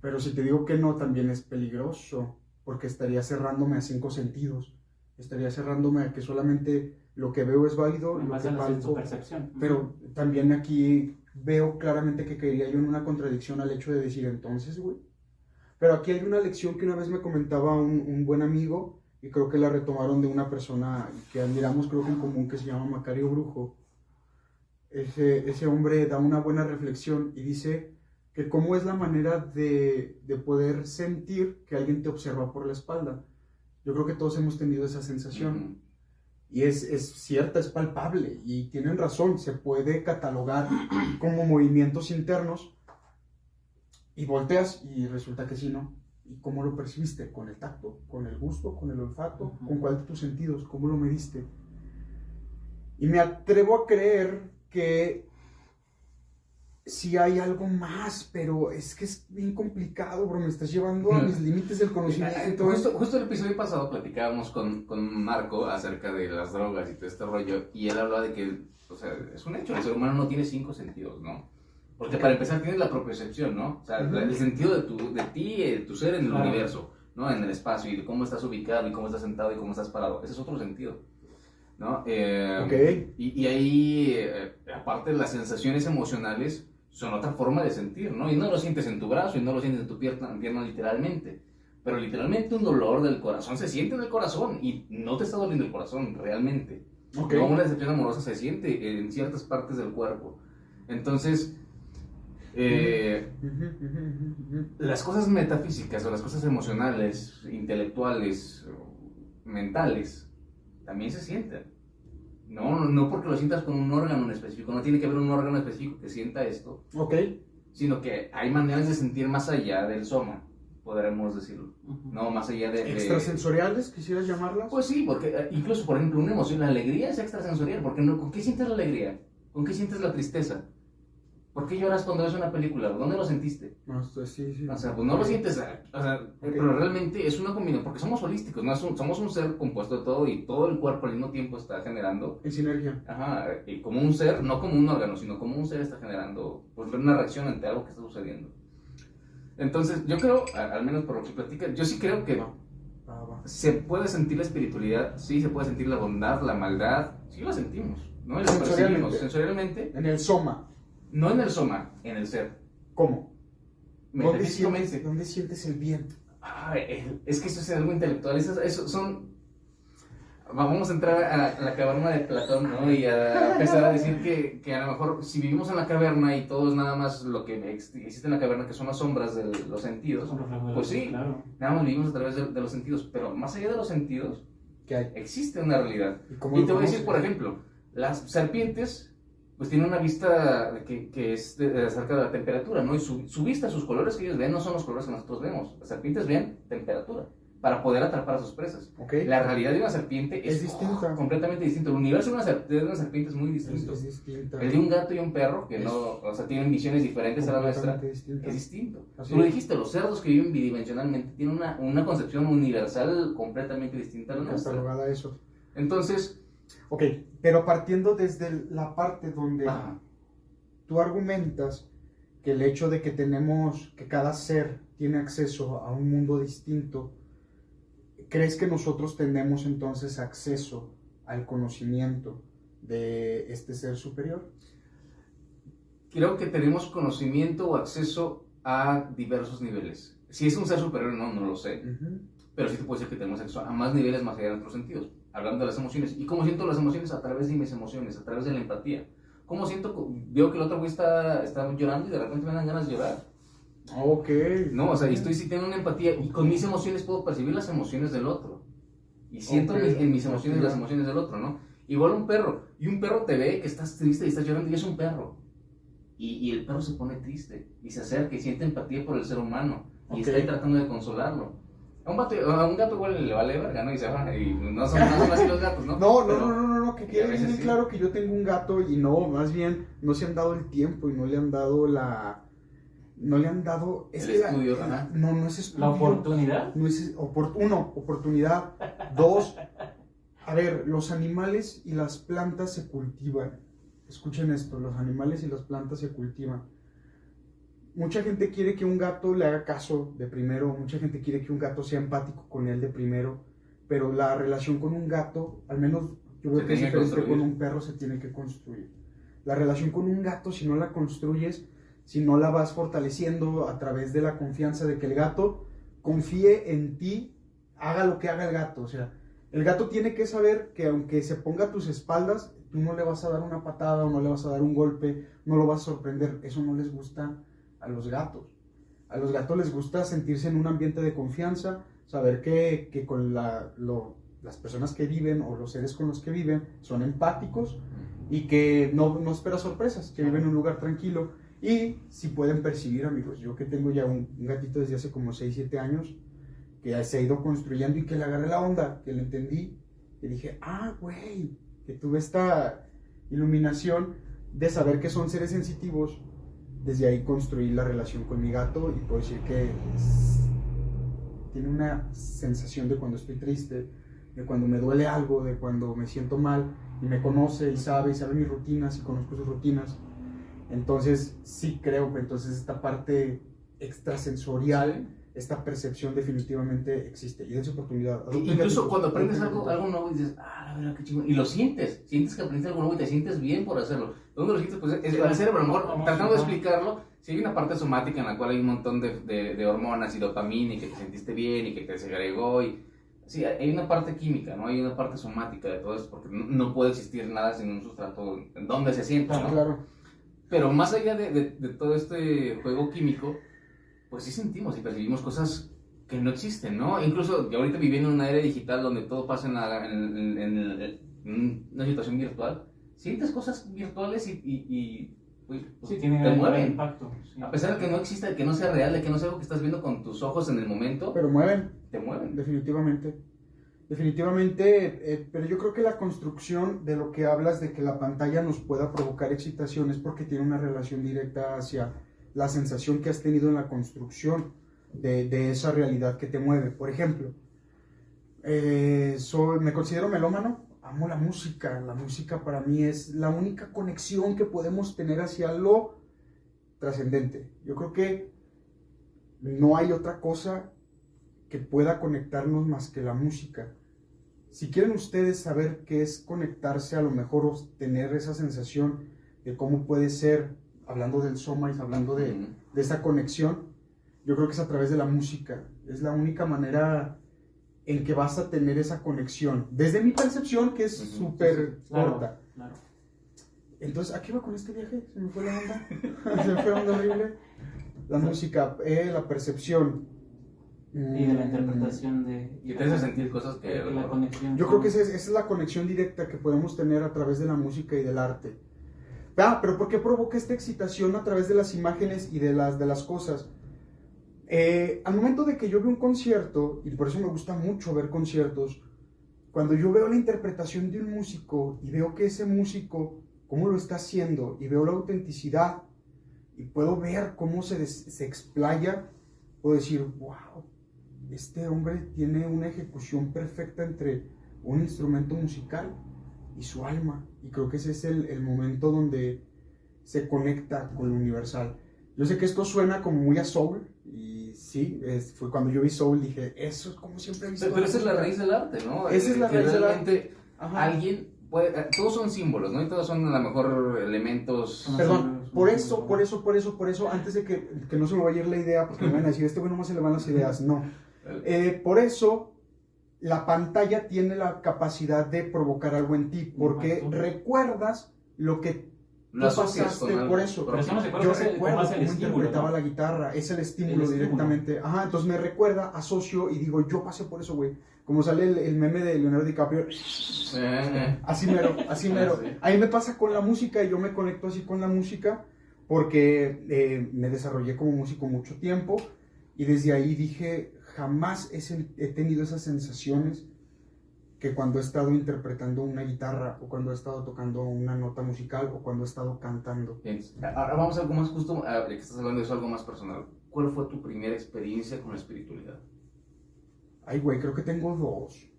B: Pero si te digo que no, también es peligroso, porque estaría cerrándome a 5 sentidos. Estaría cerrándome a que solamente lo que veo es válido,
C: En
B: lo
C: base
B: que
C: a tu
B: palpo.
C: percepción.
B: Pero también aquí veo claramente que caería yo en una contradicción al hecho de decir entonces, güey. Pero aquí hay una lección que una vez me comentaba un buen amigo, y creo que la retomaron de una persona que admiramos, creo que en común, que se llama Macario Brujo. Ese hombre da una buena reflexión y dice que cómo es la manera de poder sentir que alguien te observa por la espalda. Yo creo que todos hemos tenido esa sensación. Y es cierta, es palpable. Y tienen razón, se puede catalogar como movimientos internos. Y volteas y resulta que sí, ¿no? ¿Y cómo lo percibiste? ¿Con el tacto? ¿Con el gusto? ¿Con el olfato? ¿Con cuál de tus sentidos? ¿Cómo lo mediste? Y me atrevo a creer que sí hay algo más, pero es que es bien complicado, bro. Me estás llevando a mis límites del conocimiento.
A: Justo el episodio pasado platicábamos con Marco acerca de las drogas y todo este rollo, y él hablaba de que, o sea, es un hecho, el ser humano no tiene 5 sentidos, ¿no? Porque para empezar tienes la propiocepción, ¿no? O sea, el sentido de ti, de tu ser en el universo, ¿no? En el espacio, y de cómo estás ubicado, y cómo estás sentado, y cómo estás parado. Ese es otro sentido, ¿no? Y ahí, aparte, las sensaciones emocionales son otra forma de sentir, ¿no? Y no lo sientes en tu brazo, y no lo sientes en tu pierna literalmente. Pero literalmente un dolor del corazón se siente en el corazón, y no te está doliendo el corazón, realmente. No, una decepción amorosa se siente en ciertas partes del cuerpo. Entonces, las cosas metafísicas o las cosas emocionales, intelectuales, mentales, también se sienten. No porque lo sientas con un órgano en específico, no tiene que haber un órgano específico que sienta esto, sino que hay maneras de sentir más allá del soma, podremos decirlo, no más allá de...
B: ¿Extrasensoriales quisieras llamarlas?
A: Pues sí, porque incluso, por ejemplo, una emoción, la alegría es extrasensorial, porque no, ¿con qué sientes la alegría? ¿Con qué sientes la tristeza? ¿Por qué lloras cuando ves una película? ¿Dónde lo sentiste?
B: No, sí.
A: O sea, pues no lo sientes, o sea, pero realmente es una combinación, porque somos holísticos, ¿no? Somos un ser compuesto de todo y todo el cuerpo al mismo tiempo está generando...
B: En sinergia.
A: Ajá, y como un ser, no como un órgano, sino como un ser está generando pues, una reacción ante algo que está sucediendo. Entonces, yo creo, al menos por lo que platicas, yo sí creo que se puede sentir la espiritualidad, sí se puede sentir la bondad, la maldad, sí la sentimos, ¿no? Y la percibimos sensorialmente.
B: En el soma.
A: No en el soma, en el ser.
B: ¿Cómo?
A: Metafísicamente.
B: ¿Dónde sientes el bien?
A: Es que eso es algo intelectual. Eso son... Vamos a entrar a la caverna de Platón, ¿no? Y a empezar a decir que a lo mejor si vivimos en la caverna y todo es nada más lo que existe en la caverna, que son las sombras de los sentidos, pues sí,
C: claro.
A: Nada más vivimos a través de los sentidos. Pero más allá de los sentidos,
B: ¿qué hay?
A: Existe una realidad.
B: Y
A: te voy a decir, por ejemplo, las serpientes pues tienen una vista que es acerca de la temperatura, ¿no? Y su vista, sus colores que ellos ven no son los colores que nosotros vemos. Las serpientes ven temperatura para poder atrapar a sus presas. La realidad de una serpiente es
B: distinta.
A: Completamente distinta. El universo de una serpiente es muy distinto.
B: Es distinta.
A: El de un gato y un perro, que tienen visiones diferentes a la nuestra, es distinto. Tú lo dijiste, los cerdos que viven bidimensionalmente tienen una concepción universal completamente distinta a la nuestra.
B: Catalogada eso.
A: Entonces...
B: Ok, pero partiendo desde la parte donde tú argumentas que el hecho de que cada ser tiene acceso a un mundo distinto, ¿crees que nosotros tenemos entonces acceso al conocimiento de este ser superior?
A: Creo que tenemos conocimiento o acceso a diversos niveles. Si es un ser superior o no, no lo sé. Pero sí te puedo decir que tenemos acceso a más niveles más allá de nuestros sentidos. Hablando de las emociones. ¿Y cómo siento las emociones? A través de mis emociones, a través de la empatía. ¿Cómo siento? Veo que el otro güey está llorando y de repente me dan ganas de llorar.
B: Ok.
A: No, o sea, estoy sintiendo una empatía y con mis emociones puedo percibir las emociones del otro. Y siento en mis emociones las emociones del otro, ¿no? Igual un perro. Y un perro te ve que estás triste y estás llorando y es un perro. Y el perro se pone triste y se acerca y siente empatía por el ser humano. Y está ahí tratando de consolarlo. A un gato igual le vale verga, ¿no? Y se va, y no son así los gatos, ¿no?
B: No, que quede bien claro que yo tengo un gato y no, más bien no se han dado el tiempo y no le han dado el
A: estudio,
B: no es estudio.
C: ¿La oportunidad?
B: No es oportunidad. 2, a ver, los animales y las plantas se cultivan. Escuchen esto, los animales y las plantas se cultivan. Mucha gente quiere que un gato le haga caso de primero, mucha gente quiere que un gato sea empático con él de primero, pero la relación con un gato, al menos yo veo que es diferente con un perro, se tiene que construir. La relación con un gato, si no la construyes, si no la vas fortaleciendo a través de la confianza de que el gato confíe en ti, haga lo que haga el gato. O sea, el gato tiene que saber que aunque se ponga a tus espaldas, tú no le vas a dar una patada o no le vas a dar un golpe, no lo vas a sorprender. Eso no les gusta a los gatos. A los gatos les gusta sentirse en un ambiente de confianza, saber que con las personas que viven o los seres con los que viven son empáticos y que no espera sorpresas, que viven en un lugar tranquilo y si pueden percibir, amigos. Yo que tengo ya un gatito desde hace como 6, 7 años, que se ha ido construyendo y que le agarré la onda, que le entendí, y dije, güey, que tuve esta iluminación de saber que son seres sensitivos. Desde ahí construí la relación con mi gato y puedo decir que tiene una sensación de cuando estoy triste, de cuando me duele algo, de cuando me siento mal, y me conoce y sabe mis rutinas y conozco sus rutinas. Entonces sí creo que entonces esta parte extrasensorial, esta percepción definitivamente existe. Y dense oportunidad.
A: Incluso cuando aprendes algo nuevo y dices, la verdad, qué chingón. Y lo sientes que aprendiste algo nuevo y te sientes bien por hacerlo. ¿Dónde lo sientes? Pues es el cerebro, a lo mejor, tratando de explicarlo, si hay una parte somática en la cual hay un montón de hormonas y dopamina y que te sentiste bien y que te segregó y... Sí, hay una parte química, ¿no? Hay una parte somática de todo esto, porque no puede existir nada sin un sustrato en donde se sienta, ¿no?
B: Claro.
A: Pero más allá de todo este juego químico, pues sí sentimos y percibimos cosas que no existen, ¿no? Incluso ahorita viviendo en una era digital donde todo pasa en una situación virtual, sientes cosas virtuales y pues,
C: sí, tiene
A: te mueven.
C: impacto. Sí.
A: A pesar de que no exista, de que no sea real, de que no sea algo que estás viendo con tus ojos en el momento,
B: Pero mueven.
A: te mueven.
B: Definitivamente, pero yo creo que la construcción de lo que hablas de que la pantalla nos pueda provocar excitación es porque tiene una relación directa hacia la sensación que has tenido en la construcción de esa realidad que te mueve. Por ejemplo, me considero melómano, amo la música para mí es la única conexión que podemos tener hacia lo trascendente. Yo creo que no hay otra cosa que pueda conectarnos más que la música. Si quieren ustedes saber qué es conectarse, a lo mejor o tener esa sensación de cómo puede ser, hablando del soma y hablando de esa conexión, yo creo que es a través de la música. Es la única manera en que vas a tener esa conexión. Desde mi percepción, que es súper corta.
C: Claro.
B: Entonces, ¿a qué iba con este viaje? Se me fue la onda. Se me fue la onda horrible. La música, la percepción.
C: Y de la interpretación de...
A: Y te hace sentir cosas que...
C: la conexión.
B: Yo creo que esa es la conexión directa que podemos tener a través de la música y del arte. Pero ¿por qué provoca esta excitación a través de las imágenes y de las cosas? Al momento de que yo veo un concierto, y por eso me gusta mucho ver conciertos, cuando yo veo la interpretación de un músico y veo que ese músico, cómo lo está haciendo, y veo la autenticidad, y puedo ver cómo se explaya, puedo decir, wow, este hombre tiene una ejecución perfecta entre un instrumento musical y su alma. Y creo que ese es el momento donde se conecta con lo universal. Yo sé que esto suena como muy a soul, y sí, fue cuando yo vi soul, dije, eso es como siempre he visto.
A: Pero esa es la raíz del arte, ¿no?
B: Esa es la raíz del arte.
A: Alguien puede, todos son símbolos, ¿no? Y todos son a lo mejor elementos...
B: Perdón, por eso, antes de que no se me vaya a ir la idea, porque me van a decir, este güey nomás se le van las ideas, no. Por eso, la pantalla tiene la capacidad de provocar algo en ti, porque recuerdas lo que tú pasaste por eso. Yo recuerdo cómo interpretaba la guitarra, es el estímulo directamente. Ajá, entonces me recuerda, asocio y digo, yo pasé por eso, güey. Como sale el meme de Leonardo DiCaprio. Así mero.
A: Sí.
B: A mí me pasa con la música y yo me conecto así con la música porque me desarrollé como músico mucho tiempo y desde ahí dije, jamás he tenido esas sensaciones que cuando he estado interpretando una guitarra o cuando he estado tocando una nota musical o cuando he estado cantando.
A: Bien. Ahora vamos a algo más justo, que estás hablando de eso, algo más personal. ¿Cuál fue tu primera experiencia con la espiritualidad?
B: Ay, güey, creo que tengo 2.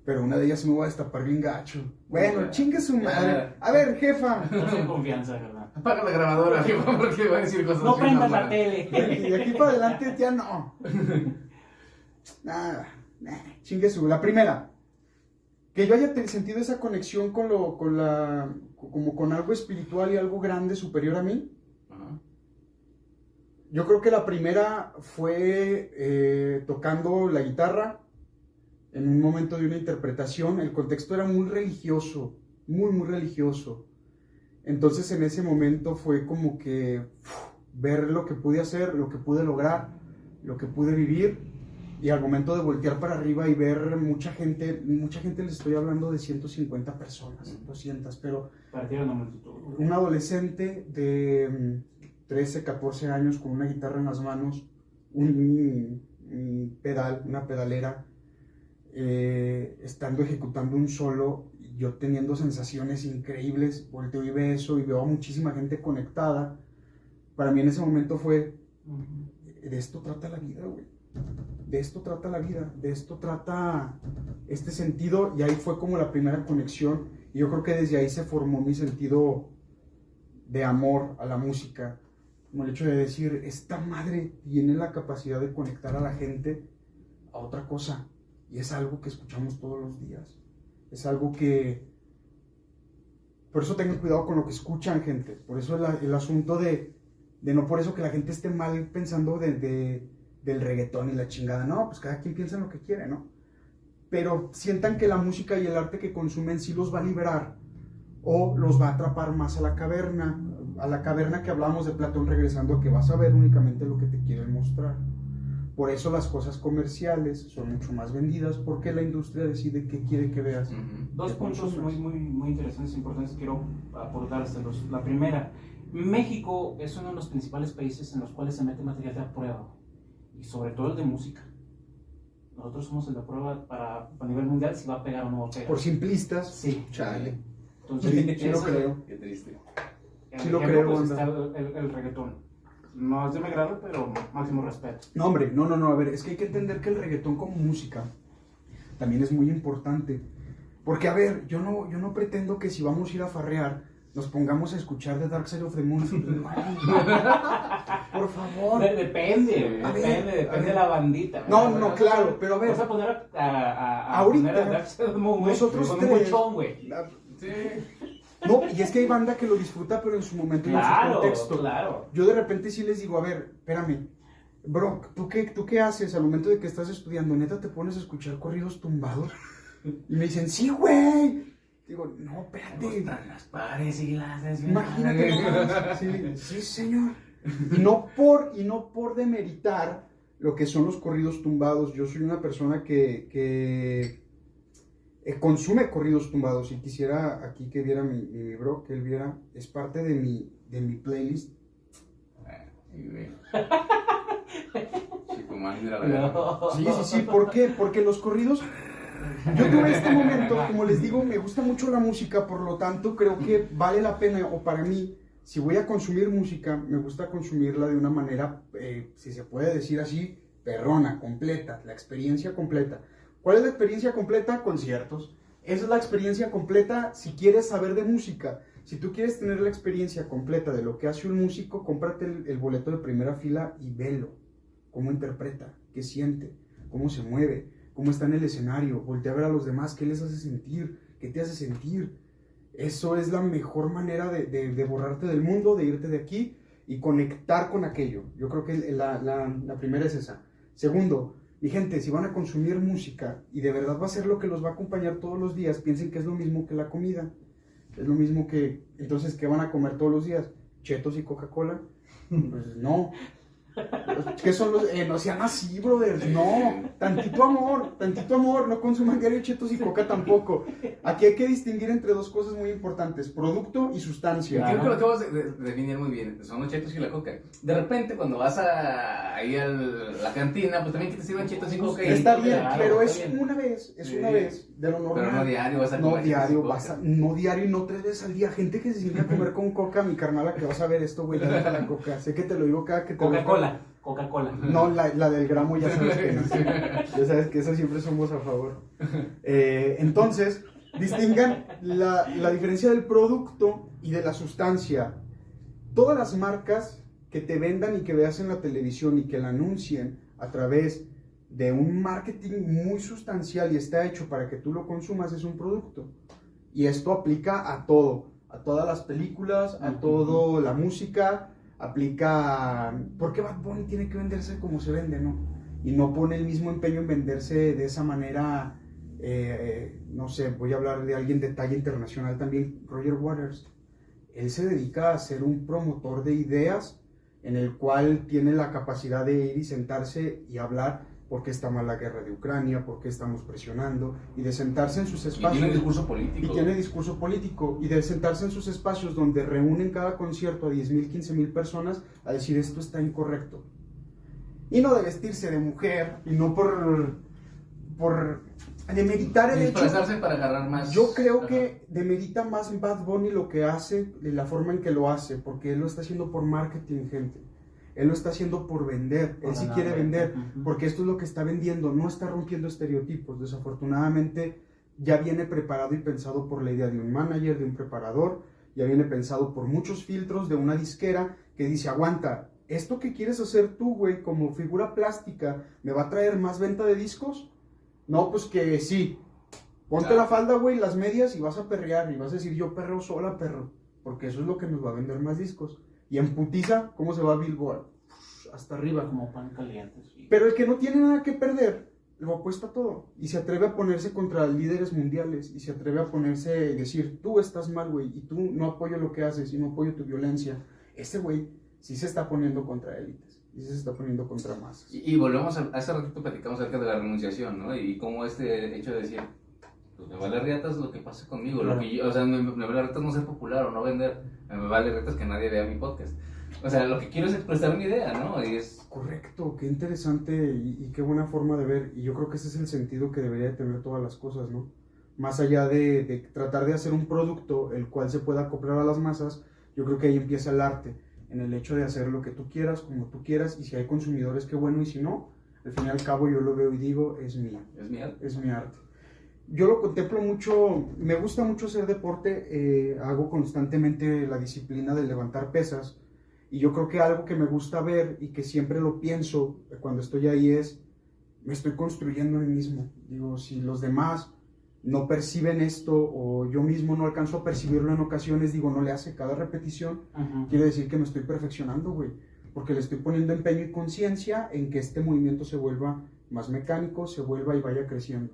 B: Pero una de ellas me voy a destapar bien gacho. Bueno, chingue su madre. A ver, jefa.
C: No tengo confianza, ¿verdad?
A: Apaga la grabadora, jefa, porque va a decir cosas
C: No
A: así,
C: prendas
A: no,
C: la tele.
B: Y de aquí para adelante ya no. Nada, chingue su. La primera, que yo haya sentido esa conexión como con algo espiritual y algo grande superior a mí. Yo creo que la primera fue tocando la guitarra en un momento de una interpretación. El contexto era muy religioso, muy religioso. Entonces en ese momento fue como que ver lo que pude hacer, lo que pude lograr, lo que pude vivir, y al momento de voltear para arriba y ver mucha gente, les estoy hablando de 150 personas, 200, pero
C: Partieron la multitud.
B: un adolescente de 13, 14 años con una guitarra en las manos, un pedal, una pedalera, estando ejecutando un solo, yo teniendo sensaciones increíbles, volteo y veo eso y veo a muchísima gente conectada. Para mí en ese momento fue, de esto trata la vida, güey. De esto trata la vida, de esto trata este sentido, y ahí fue como la primera conexión, y yo creo que desde ahí se formó mi sentido de amor a la música, como el hecho de decir, esta madre tiene la capacidad de conectar a la gente a otra cosa, y es algo que escuchamos todos los días, es algo que, por eso tengan cuidado con lo que escuchan, gente, por eso el asunto de no por eso que la gente esté mal pensando del reggaetón y la chingada, no, pues cada quien piensa en lo que quiere, ¿no? Pero sientan que la música y el arte que consumen sí los va a liberar o los va a atrapar más a la caverna que hablamos de Platón, regresando a que vas a ver únicamente lo que te quieren mostrar. Por eso las cosas comerciales son mucho más vendidas, porque la industria decide qué quiere que veas.
C: Dos puntos muy interesantes, importantes, quiero aportárselos. La primera, México es uno de los principales países en los cuales se mete material de prueba, y sobre todo el de música. Nosotros somos el de prueba a nivel mundial si va a pegar o no va a pegar.
B: Por simplistas,
C: sí.
B: Chale.
C: Entonces,
B: sí lo creo.
A: Qué triste.
B: Sí lo creo,
C: pues,
B: anda.
C: está el reggaetón. No es de mi grado, pero máximo respeto.
B: No, hombre, no, a ver, es que hay que entender que el reggaetón como música también es muy importante. Porque, a ver, yo no pretendo que si vamos a ir a farrear nos pongamos a escuchar The Dark Side of the Moon. Por favor.
C: Depende de la bandita.
B: No, claro, pero a ver.
C: Vas a poner
B: ahorita,
C: poner a Dark Side of the Moon,
B: nosotros
C: con
B: tres,
C: un buchón, güey.
A: Sí.
B: No, y es que hay banda que lo disfruta, pero en su momento y en su contexto.
C: Claro.
B: Yo de repente sí les digo, a ver, espérame, bro, ¿tú qué haces al momento de que estás estudiando? ¿Neta te pones a escuchar corridos tumbados? Y me dicen, sí, güey. Digo, no, espérate.
C: Las pares y las
B: Imagínate nomás. Sí, señor. Y no por demeritar lo que son los corridos tumbados. Yo soy una persona que consume corridos tumbados, y quisiera aquí que viera mi bro, que él viera, es parte de mi playlist.
A: Chico, man, de la verdad.
B: Sí, ¿por qué? Porque los corridos, yo tuve este momento, como les digo, me gusta mucho la música, por lo tanto creo que vale la pena, o para mí, si voy a consumir música, me gusta consumirla de una manera, si se puede decir así, perrona, completa, la experiencia completa. ¿Cuál es la experiencia completa? Conciertos. Esa es la experiencia completa si quieres saber de música. Si tú quieres tener la experiencia completa de lo que hace un músico, cómprate el boleto de primera fila y velo. Cómo interpreta, qué siente, cómo se mueve, cómo está en el escenario. Voltea a ver a los demás, qué les hace sentir, qué te hace sentir. Eso es la mejor manera de borrarte del mundo, de irte de aquí y conectar con aquello. Yo creo que la primera es esa. Segundo, mi gente, si van a consumir música y de verdad va a ser lo que los va a acompañar todos los días, piensen que es lo mismo que la comida. Es lo mismo que, entonces, ¿qué van a comer todos los días? ¿Chetos y Coca-Cola? Pues no. ¿Qué son los...? No sean así, brother. No. Tantito amor. No consuman diario chetos y coca tampoco. Aquí hay que distinguir entre dos cosas muy importantes: producto y sustancia.
A: Creo que lo acabas de definir muy bien. Son los chetos y la coca. De repente, cuando vas ahí a la cantina, pues también que te sirvan chetos y coca.
B: Está bien,
C: claro,
B: pero
C: está
B: es
C: bien.
B: una vez. Es
A: Sí.
B: una vez de lo normal.
A: Pero no diario vas a
B: No
A: comer
B: diario,
A: chetos y coca.
B: no diario y no 3 veces al día. Gente que se siente a comer con coca, mi carnala, que vas a ver esto, güey, la la coca. Sé que te lo digo cada que te lo
C: Coca-Cola.
B: No, la del gramo ya sabes que no. Ya sabes que eso siempre somos a favor. Entonces, distingan la diferencia del producto y de la sustancia. Todas las marcas que te vendan y que veas en la televisión y que la anuncien a través de un marketing muy sustancial y está hecho para que tú lo consumas, es un producto. Y esto aplica a todo, a todas las películas, a toda la música. Aplica, ¿por qué Bad Bunny tiene que venderse como se vende, no? Y no pone el mismo empeño en venderse de esa manera, no sé, voy a hablar de alguien de talla internacional también, Roger Waters. Él se dedica a ser un promotor de ideas en el cual tiene la capacidad de ir y sentarse y hablar por qué está mal la guerra de Ucrania, por qué estamos presionando, y de sentarse en sus espacios.
A: Y tiene discurso político.
B: Y tiene discurso político, y de sentarse en sus espacios donde reúnen cada concierto a 10,000, 15,000 personas a decir esto está incorrecto. Y no de vestirse de mujer, y no por demeritar el hecho.
A: Disfrazarse para agarrar más.
B: Yo creo que demerita más en Bad Bunny lo que hace, de la forma en que lo hace, porque él lo está haciendo por marketing, gente. Él lo está haciendo por vender, él sí quiere vender, porque esto es lo que está vendiendo, no está rompiendo estereotipos. Desafortunadamente ya viene preparado y pensado por la idea de un manager, de un preparador, ya viene pensado por muchos filtros de una disquera que dice, aguanta, ¿esto que quieres hacer tú, güey, como figura plástica, me va a traer más venta de discos? No, pues que sí, ponte la falda, güey, las medias y vas a perrear, y vas a decir, yo perreo sola, perro, porque eso es lo que nos va a vender más discos. Y en putiza, ¿cómo se va a Billboard? Hasta arriba.
C: Como pan caliente, sí.
B: Pero el que no tiene nada que perder, lo apuesta todo. Y se atreve a ponerse contra líderes mundiales. Y se atreve a ponerse y decir, tú estás mal, güey. Y tú no apoyo lo que haces y no apoyo tu violencia. Ese güey sí se está poniendo contra élites. Y se está poniendo contra masas.
A: Y volvemos a hace ratito platicamos acerca de la renunciación, ¿no? Y cómo este hecho de decir, pues me vale reatas lo que pase conmigo.
B: Claro.
A: Lo que yo, o sea, me vale reatas no ser popular o no vender. Me vale reatas que nadie vea mi podcast. O sea, lo que quiero es expresar mi idea, ¿no? Y es...
B: Correcto, qué interesante y qué buena forma de ver. Y yo creo que ese es el sentido que debería de tener todas las cosas, ¿no? Más allá de tratar de hacer un producto el cual se pueda acoplar a las masas, yo creo que ahí empieza el arte, en el hecho de hacer lo que tú quieras, como tú quieras, y si hay consumidores, qué bueno, y si no, al fin y al cabo yo lo veo y digo, es mío.
A: Es mi arte.
B: Es mi arte. Yo lo contemplo mucho, me gusta mucho hacer deporte, hago constantemente la disciplina de levantar pesas, y yo creo que algo que me gusta ver y que siempre lo pienso cuando estoy ahí es, me estoy construyendo a mí mismo. Digo, si los demás no perciben esto o yo mismo no alcanzo a percibirlo en ocasiones, digo, no le hace cada repetición, quiere decir que me estoy perfeccionando, güey, porque le estoy poniendo empeño y conciencia en que este movimiento se vuelva más mecánico, se vuelva y vaya creciendo.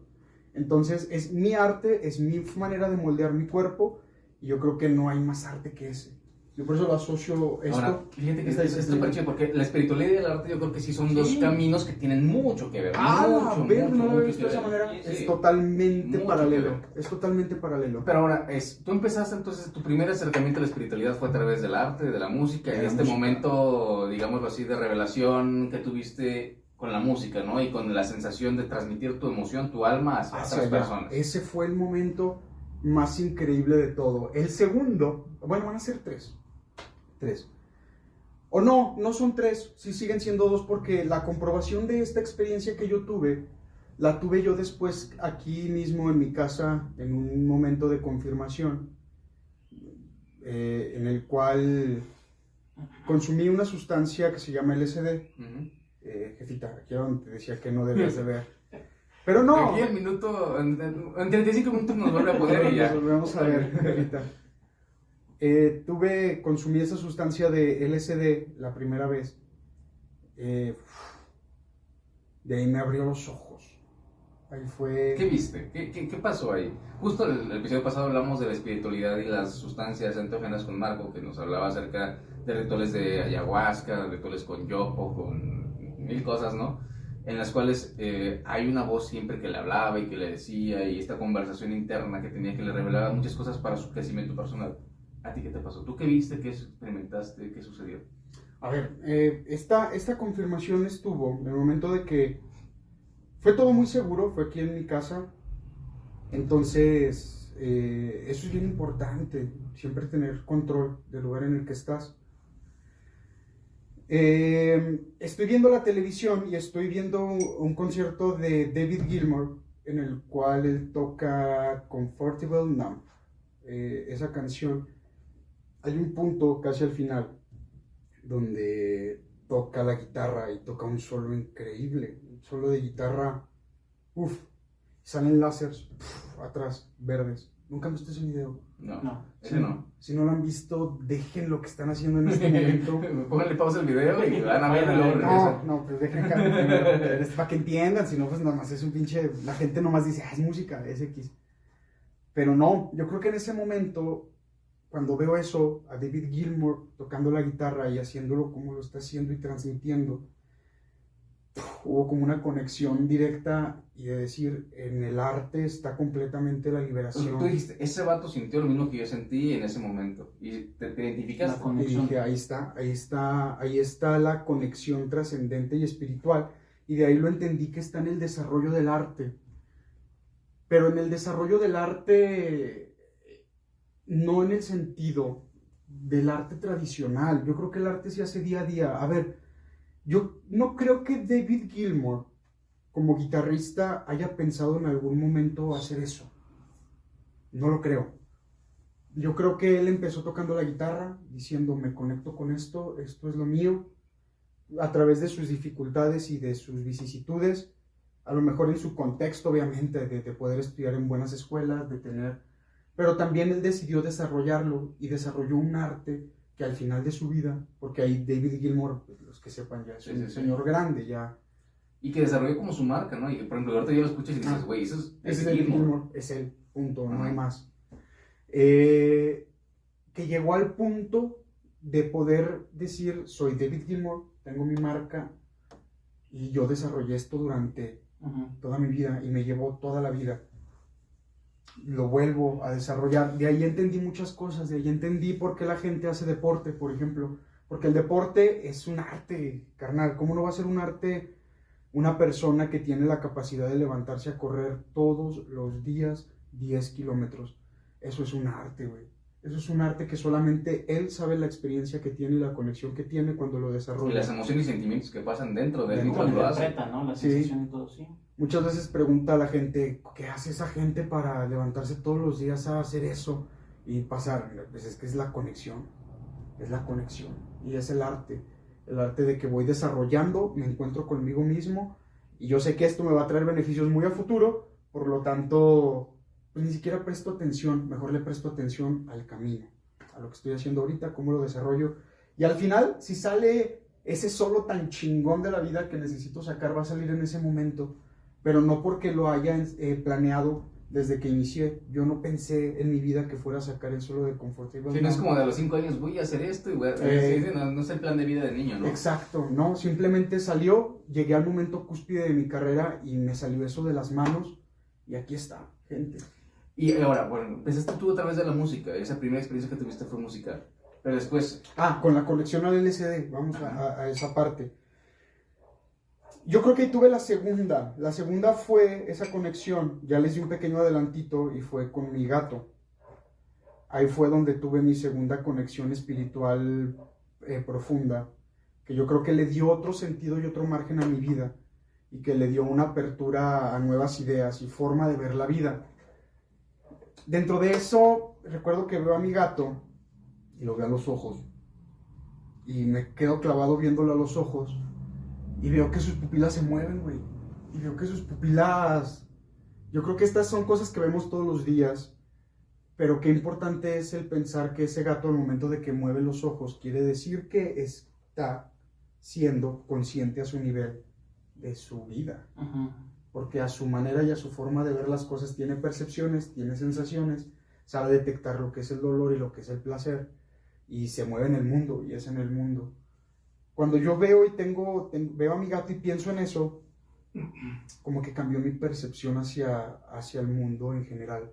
B: Entonces, es mi arte, es mi manera de moldear mi cuerpo, y yo creo que no hay más arte que ese. Yo por eso lo asocio esto.
A: Ahora, fíjate que es súper chido, porque la espiritualidad y el arte yo creo que sí son dos caminos que tienen mucho que ver.
B: No lo he
A: mucho
B: visto de esa manera.
A: Sí,
B: es
A: sí.
B: totalmente
A: Mucho
B: paralelo.
A: que ver.
B: Es totalmente paralelo.
A: Pero ahora, tú empezaste entonces, tu primer acercamiento a la espiritualidad fue a través del arte, de la música, y
B: De la
A: este
B: música.
A: momento, digámoslo así, de revelación que tuviste con la música, ¿no? Y con la sensación de transmitir tu emoción, tu alma hacia
B: Hacia
A: otras
B: allá.
A: personas.
B: Ese fue el momento más increíble de todo. El segundo, bueno, van a ser tres. O no son tres, sí siguen siendo dos, porque la comprobación de esta experiencia que yo tuve, la tuve yo después aquí mismo en mi casa, en un momento de confirmación, en el cual consumí una sustancia que se llama LSD.
A: Ujú.
B: Jefita, aquí era donde te decía que no debías de ver. Pero no.
A: Aquí el minuto, en 35 minutos nos vuelve a poder y ya.
B: Nos volvemos a ver, jefita. Consumí esa sustancia de LSD la primera vez. De ahí me abrió los ojos. Ahí fue...
A: ¿Qué viste? ¿Qué pasó ahí? Justo el episodio pasado hablamos de la espiritualidad y las sustancias enteógenas con Marco, que nos hablaba acerca de rituales de ayahuasca, rituales con yopo, con mil cosas, ¿no? En las cuales hay una voz siempre que le hablaba y que le decía, y esta conversación interna que tenía que le revelaba muchas cosas para su crecimiento personal. ¿A ti qué te pasó? ¿Tú qué viste? ¿Qué experimentaste? ¿Qué sucedió?
B: A ver, esta confirmación estuvo en el momento de que fue todo muy seguro, fue aquí en mi casa. Entonces, eso es bien importante, siempre tener control del lugar en el que estás. Estoy viendo la televisión y estoy viendo un concierto de David Gilmour, en el cual él toca Comfortable Numb. Esa canción, hay un punto casi al final donde toca la guitarra y toca un solo increíble, un solo de guitarra, salen láseres atrás, verdes. ¿Nunca han visto ese video?
A: No, ese no.
B: Si no lo han visto, dejen lo que están haciendo en este momento.
A: Pónganle pausa al video y van a ver y luego regresan.
B: No, pues dejen que es para que entiendan, si no, pues nada más es un pinche, la gente nomás dice, es música, es X. Pero no, yo creo que en ese momento, cuando veo eso, a David Gilmour tocando la guitarra y haciéndolo como lo está haciendo y transmitiendo, hubo como una conexión directa y de decir, en el arte está completamente la liberación.
A: Tú dijiste, ese vato sintió lo mismo que yo sentí en ese momento. Y te identificaste.
B: Y dije, ahí está la conexión trascendente y espiritual. Y de ahí lo entendí que está en el desarrollo del arte. Pero en el desarrollo del arte, no en el sentido del arte tradicional. Yo creo que el arte se hace día a día. A ver, yo no creo que David Gilmour, como guitarrista, haya pensado en algún momento hacer eso. No lo creo. Yo creo que él empezó tocando la guitarra, diciendo, me conecto con esto, esto es lo mío, a través de sus dificultades y de sus vicisitudes, a lo mejor en su contexto, obviamente, de poder estudiar en buenas escuelas, de tener... Pero también él decidió desarrollarlo y desarrolló un arte que al final de su vida, porque ahí David Gilmour, pues, los que sepan, ya es un señor grande, ya...
A: Y que desarrolló como su marca, ¿no? Y por ejemplo, ahorita ya lo escuchas y dices, güey, eso es
B: David Gilmour, es él, punto, no hay más. Que llegó al punto de poder decir, soy David Gilmour, tengo mi marca y yo desarrollé esto durante toda mi vida y me llevó toda la vida. Lo vuelvo a desarrollar. De ahí entendí muchas cosas, de ahí entendí por qué la gente hace deporte, por ejemplo. Porque el deporte es un arte, carnal. ¿Cómo no va a ser un arte una persona que tiene la capacidad de levantarse a correr todos los días 10 kilómetros? Eso es un arte, güey. Eso es un arte que solamente él sabe la experiencia que tiene y la conexión que tiene cuando lo desarrolla.
A: Y las emociones y sentimientos que pasan dentro de él
C: Lo
A: cuando lo hace.
C: interpreta, ¿no? La sensación y todo, sí.
B: Muchas veces pregunta a la gente, ¿qué hace esa gente para levantarse todos los días a hacer eso y pasar? Pues es que es la conexión, y es el arte de que voy desarrollando, me encuentro conmigo mismo y yo sé que esto me va a traer beneficios muy a futuro, por lo tanto, pues ni siquiera presto atención, mejor le presto atención al camino, a lo que estoy haciendo ahorita, cómo lo desarrollo, y al final, si sale ese solo tan chingón de la vida que necesito sacar, va a salir en ese momento, pero no porque lo haya planeado desde que inicié. Yo no pensé en mi vida que fuera a sacar el solo de Comfortable.
A: Sí, no es como de los 5 años, voy a hacer esto y voy a... no es el plan de vida de niño, ¿no?
B: Exacto, no, simplemente salió, llegué al momento cúspide de mi carrera y me salió eso de las manos y aquí está, gente.
A: Y ahora, bueno, empezaste tú a través de la música, esa primera experiencia que tuviste fue musical, pero después...
B: con la conexión al LCD, vamos a esa parte. Yo creo que ahí tuve la segunda fue esa conexión, ya les di un pequeño adelantito y fue con mi gato. Ahí fue donde tuve mi segunda conexión espiritual profunda, que yo creo que le dio otro sentido y otro margen a mi vida y que le dio una apertura a nuevas ideas y forma de ver la vida. Dentro de eso, recuerdo que veo a mi gato y lo veo a los ojos y me quedo clavado viéndolo a los ojos. Y veo que sus pupilas se mueven, güey. Y veo que sus pupilas... Yo creo que estas son cosas que vemos todos los días. Pero qué importante es el pensar que ese gato al momento de que mueve los ojos quiere decir que está siendo consciente a su nivel de su vida. Porque a su manera y a su forma de ver las cosas tiene percepciones, tiene sensaciones, sabe detectar lo que es el dolor y lo que es el placer. Y se mueve en el mundo y es en el mundo. Cuando yo veo veo a mi gato y pienso en eso, como que cambió mi percepción hacia el mundo en general,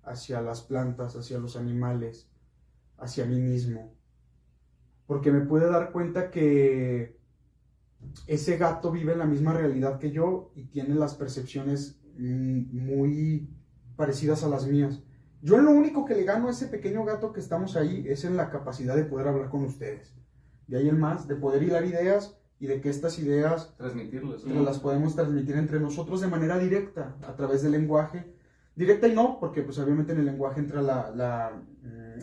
B: hacia las plantas, hacia los animales, hacia mí mismo. Porque me pude dar cuenta que ese gato vive en la misma realidad que yo y tiene las percepciones muy parecidas a las mías. Yo lo único que le gano a ese pequeño gato que estamos ahí es en la capacidad de poder hablar con ustedes. De ahí el más, de poder hilar ideas y de que estas ideas
A: transmitirlas,
B: las podemos transmitir entre nosotros de manera directa, a través del lenguaje. Directa y no, porque pues obviamente en el lenguaje entra la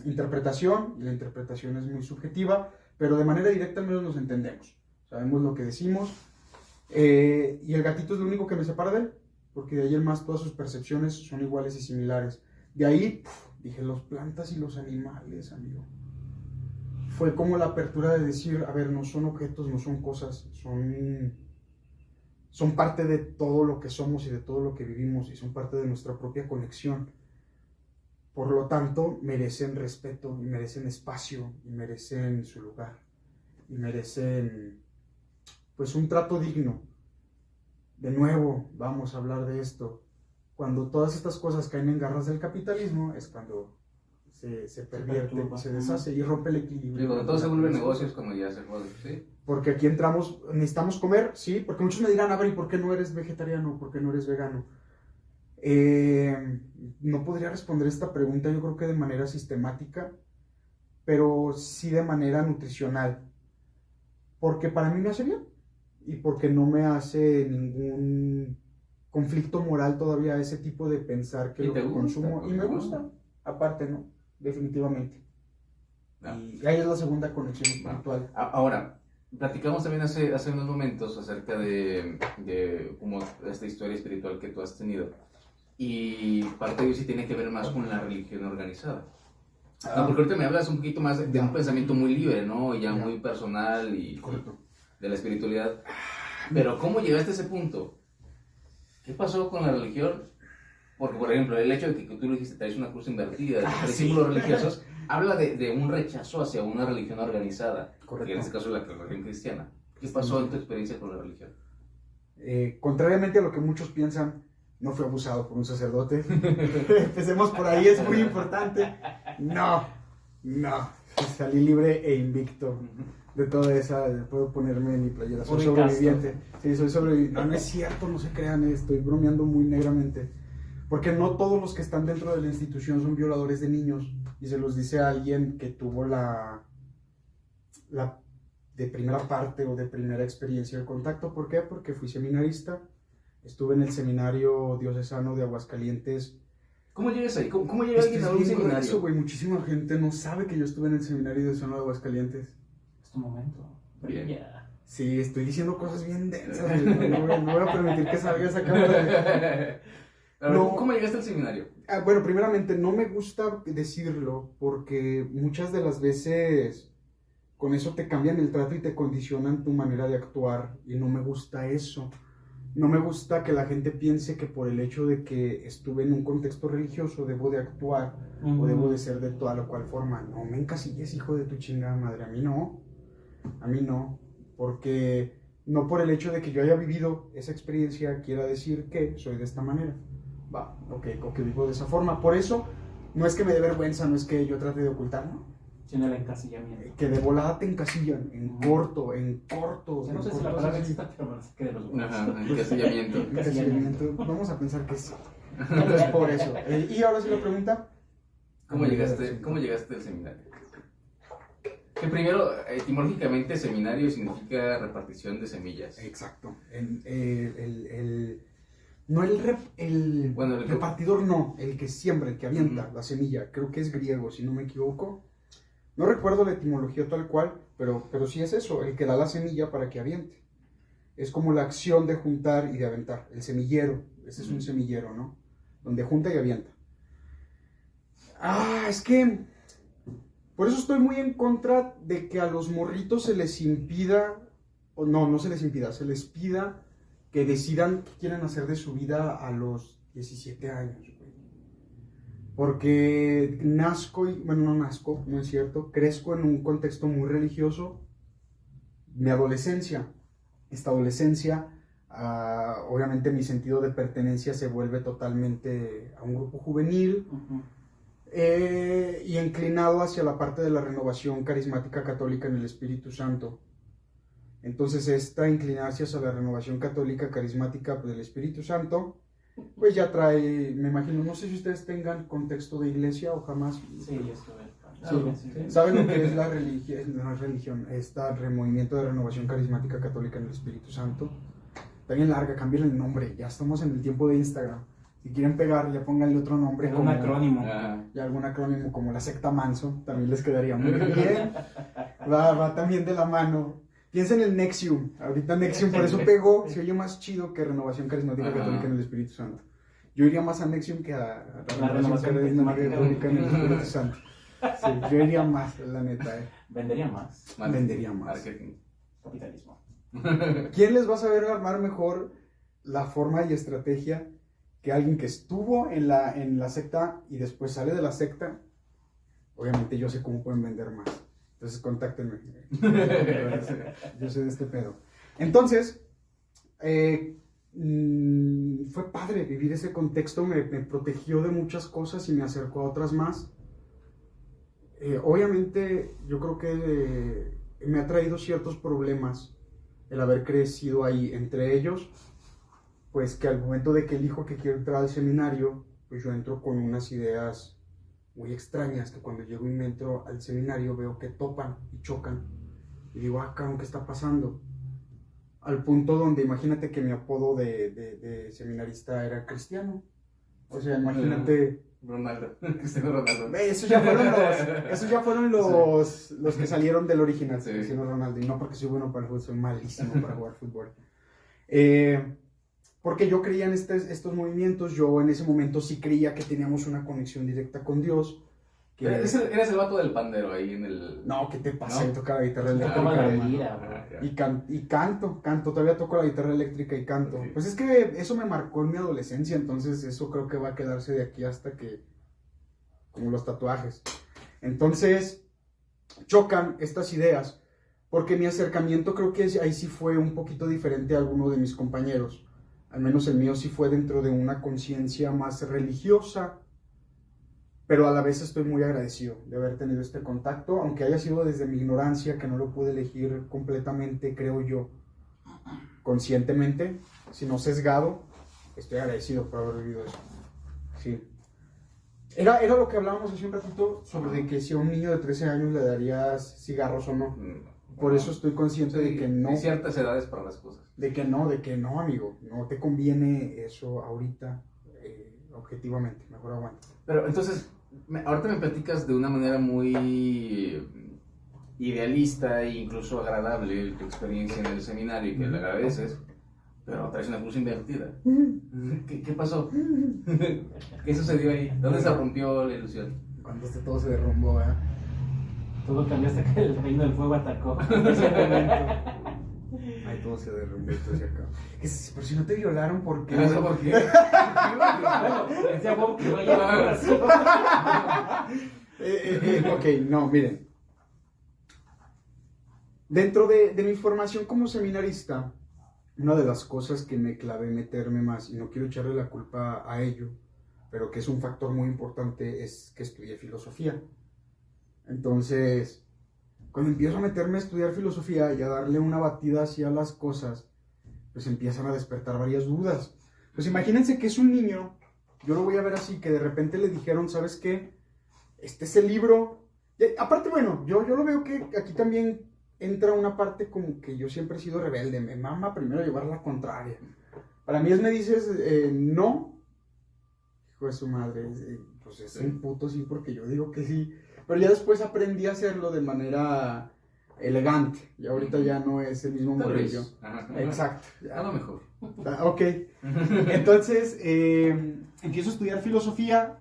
B: interpretación, y la interpretación es muy subjetiva, pero de manera directa al menos nos entendemos, sabemos lo que decimos, y el gatito es lo único que me separa de él, porque de ahí el más todas sus percepciones son iguales y similares. De ahí, dije, las plantas y los animales, amigo. Fue como la apertura de decir, a ver, no son objetos, no son cosas, son parte de todo lo que somos y de todo lo que vivimos y son parte de nuestra propia conexión. por lo tanto, merecen respeto, y merecen espacio, y merecen su lugar, y merecen, pues, un trato digno. De nuevo, vamos a hablar de esto. Cuando todas estas cosas caen en garras del capitalismo, es cuando se pervierte, se deshace y rompe el equilibrio.
A: Y cuando todo se vuelve negocio es cuando ya se jode, ¿sí?
B: Porque aquí entramos, necesitamos comer, sí, porque muchos me dirán, a ver, ¿y por qué no eres vegetariano? ¿Por qué no eres vegano? No podría responder esta pregunta, yo creo que de manera sistemática, pero sí de manera nutricional. Porque para mí me hace bien y porque no me hace ningún conflicto moral todavía ese tipo de pensar que
A: ¿Y
B: lo
A: te
B: que
A: gusta?
B: consumo. Y me gusta, aparte, ¿no? Definitivamente.
A: No.
B: Y ahí es la segunda conexión espiritual.
A: Ahora, platicamos también hace unos momentos acerca de como esta historia espiritual que tú has tenido. Y parte de ello sí tiene que ver más con la religión organizada. Porque ahorita me hablas un poquito más de un pensamiento muy libre, ¿no? Ya muy personal y de la espiritualidad. Pero ¿cómo llegaste a ese punto? ¿Qué pasó con la religión? Porque, por ejemplo, el hecho de que tú lo dijiste, traes una cruz invertida, de símbolos religiosos, habla de un rechazo hacia una religión organizada. Que en este caso es la religión cristiana. ¿Qué pasó en tu experiencia con la religión?
B: Contrariamente a lo que muchos piensan, no fui abusado por un sacerdote. Empecemos por ahí, es muy importante. No. Salí libre e invicto de toda esa. Puedo ponerme en mi playera. Soy sobreviviente. Sí, soy sobreviviente. No es cierto, no se crean, estoy bromeando muy negramente. Porque no todos los que están dentro de la institución son violadores de niños. Y se los dice a alguien que tuvo la de primera parte o de primera experiencia de contacto. ¿Por qué? Porque fui seminarista. Estuve en el seminario diocesano de Aguascalientes.
A: ¿Cómo llegas ahí? ¿Cómo llega alguien a un seminario?
B: Eso, güey, muchísima gente no sabe que yo estuve en el seminario diocesano de Aguascalientes.
C: Es tu momento. Brilla.
B: Sí, estoy diciendo cosas bien densas. No voy a permitir que salga esa cámara.
A: ¿Cómo llegaste al seminario?
B: Bueno, primeramente, no me gusta decirlo porque muchas de las veces con eso te cambian el trato y te condicionan tu manera de actuar. Y no me gusta eso. No me gusta que la gente piense que por el hecho de que estuve en un contexto religioso debo de actuar o debo de ser de toda o cual forma. No me encasilles, hijo de tu chingada madre. A mí no. Porque no por el hecho de que yo haya vivido esa experiencia quiera decir que soy de esta manera. O que vivo de esa forma. Por eso, no es que me dé vergüenza, no es que yo trate de ocultarlo.
C: Sino el encasillamiento.
B: Que de volada te encasillan, en corto.
C: No sé si la palabra existe, pero que de los buenos.
A: Encasillamiento.
B: Vamos a pensar que sí. Entonces, por eso. Y ahora sí la pregunta.
A: ¿Cómo llegaste al seminario? Que primero, etimológicamente, seminario significa repartición de semillas.
B: Exacto. El repartidor no, el que siembra, el que avienta la semilla. Creo que es griego, si no me equivoco. No recuerdo la etimología tal cual, pero sí es eso, el que da la semilla para que aviente. Es como la acción de juntar y de aventar, el semillero. Ese es un semillero, ¿no? Donde junta y avienta. Es que por eso estoy muy en contra de que a los morritos se les impida, o no se les impida, se les pida que decidan qué quieren hacer de su vida a los 17 años. Porque no es cierto, crezco en un contexto muy religioso. Mi adolescencia, esta adolescencia, obviamente mi sentido de pertenencia se vuelve totalmente a un grupo juvenil y inclinado hacia la parte de la renovación carismática católica en el Espíritu Santo. Entonces esta inclinarse hacia la renovación católica carismática del Espíritu Santo pues ya trae, me imagino, no sé si ustedes tengan contexto de iglesia o jamás.
C: Sí, yo estuve.
B: Sí. ¿Saben lo que es la religión? No es religión, movimiento de renovación carismática católica en el Espíritu Santo. Está bien larga, cambien el nombre, ya estamos en el tiempo de Instagram. Si quieren pegar, ya pónganle otro nombre.
C: Algún acrónimo.
B: Ya algún acrónimo como la secta Manso, también les quedaría muy bien. Va también de la mano. Piensa en el Nexium. Ahorita Nexium por eso pegó. Se oye más chido que Renovación Carismática Católica en el Espíritu Santo. Yo iría más a Nexium que a
C: la Renovación Carismática
B: Católica en el Espíritu Santo. Sí, yo iría más, la neta.
C: Vendería más.
B: Vendería más.
A: Marketing.
C: Capitalismo.
B: ¿Quién les va a saber armar mejor la forma y estrategia que alguien que estuvo en la secta y después sale de la secta, obviamente yo sé cómo pueden vender más. Entonces, contáctenme. Yo sé de este pedo. Entonces, fue padre vivir ese contexto, me protegió de muchas cosas y me acercó a otras más. Obviamente, yo creo que me ha traído ciertos problemas el haber crecido ahí. Entre ellos, pues que al momento de que elijo que quiero entrar al seminario, pues yo entro con unas ideas muy extrañas que cuando llego y me entro al seminario veo que topan y chocan. Y digo, cabrón, ¿qué está pasando? Al punto donde imagínate que mi apodo de seminarista era Cristiano. O sea, imagínate...
A: Ronaldo, Cristiano Ronaldo.
B: Esos ya fueron los que salieron del original, sí. Cristiano Ronaldo. Y no porque soy bueno para el fútbol, soy malísimo para jugar fútbol. Porque yo creía en estos movimientos, yo en ese momento sí creía que teníamos una conexión directa con Dios. Que...
A: Eres el vato del pandero ahí en el...
B: No, ¿qué te pasa? ¿No? Yo tocaba la guitarra
C: eléctrica.
B: Y canto, todavía toco la guitarra eléctrica y canto. Sí. Pues es que eso me marcó en mi adolescencia, entonces eso creo que va a quedarse de aquí hasta que... como los tatuajes. Entonces, chocan estas ideas, porque mi acercamiento creo que ahí sí fue un poquito diferente a alguno de mis compañeros. Al menos el mío sí fue dentro de una conciencia más religiosa, pero a la vez estoy muy agradecido de haber tenido este contacto, aunque haya sido desde mi ignorancia, que no lo pude elegir completamente, creo yo, conscientemente, sino sesgado. Estoy agradecido por haber vivido eso. Sí. Era lo que hablábamos hace un ratito sobre de que si a un niño de 13 años le darías cigarros o no. Por eso estoy consciente de que no.
A: Hay ciertas edades para las cosas.
B: De que no, amigo. No te conviene eso ahorita, objetivamente. Mejor aguanta.
A: Pero entonces, ahorita me platicas de una manera muy idealista e incluso agradable tu experiencia en el seminario y que le agradeces, pero traes una cruz invertida. ¿Qué pasó? ¿Qué sucedió ahí? ¿Dónde se rompió la ilusión?
B: Cuando todo se derrumbó, ¿eh?
C: Todo cambió hasta que el reino del fuego atacó.
B: Ay, todo se derrumbó y todo se acabó. Pero si no te violaron, ¿por qué?
A: No sé por qué.
C: Decía Bob que vaya así.
B: Ok, no, miren. Dentro de mi formación como seminarista, una de las cosas que me clavé meterme más, y no quiero echarle la culpa a ello, pero que es un factor muy importante, es que estudié filosofía. Entonces, cuando empiezo a meterme a estudiar filosofía y a darle una batida hacia las cosas, pues empiezan a despertar varias dudas. Pues imagínense que es un niño, yo lo voy a ver así, que de repente le dijeron, ¿sabes qué? Este es el libro. Aparte, bueno, yo lo veo que aquí también entra una parte como que yo siempre he sido rebelde, me mama primero llevar la contraria. Para mí es me dices no, hijo de su madre, pues es un puto sí porque yo digo que sí. Pero ya después aprendí a hacerlo de manera elegante. Y ahorita ya no es el mismo morrillo. Exacto.
A: A lo mejor.
B: Ok. Entonces, empiezo a estudiar filosofía.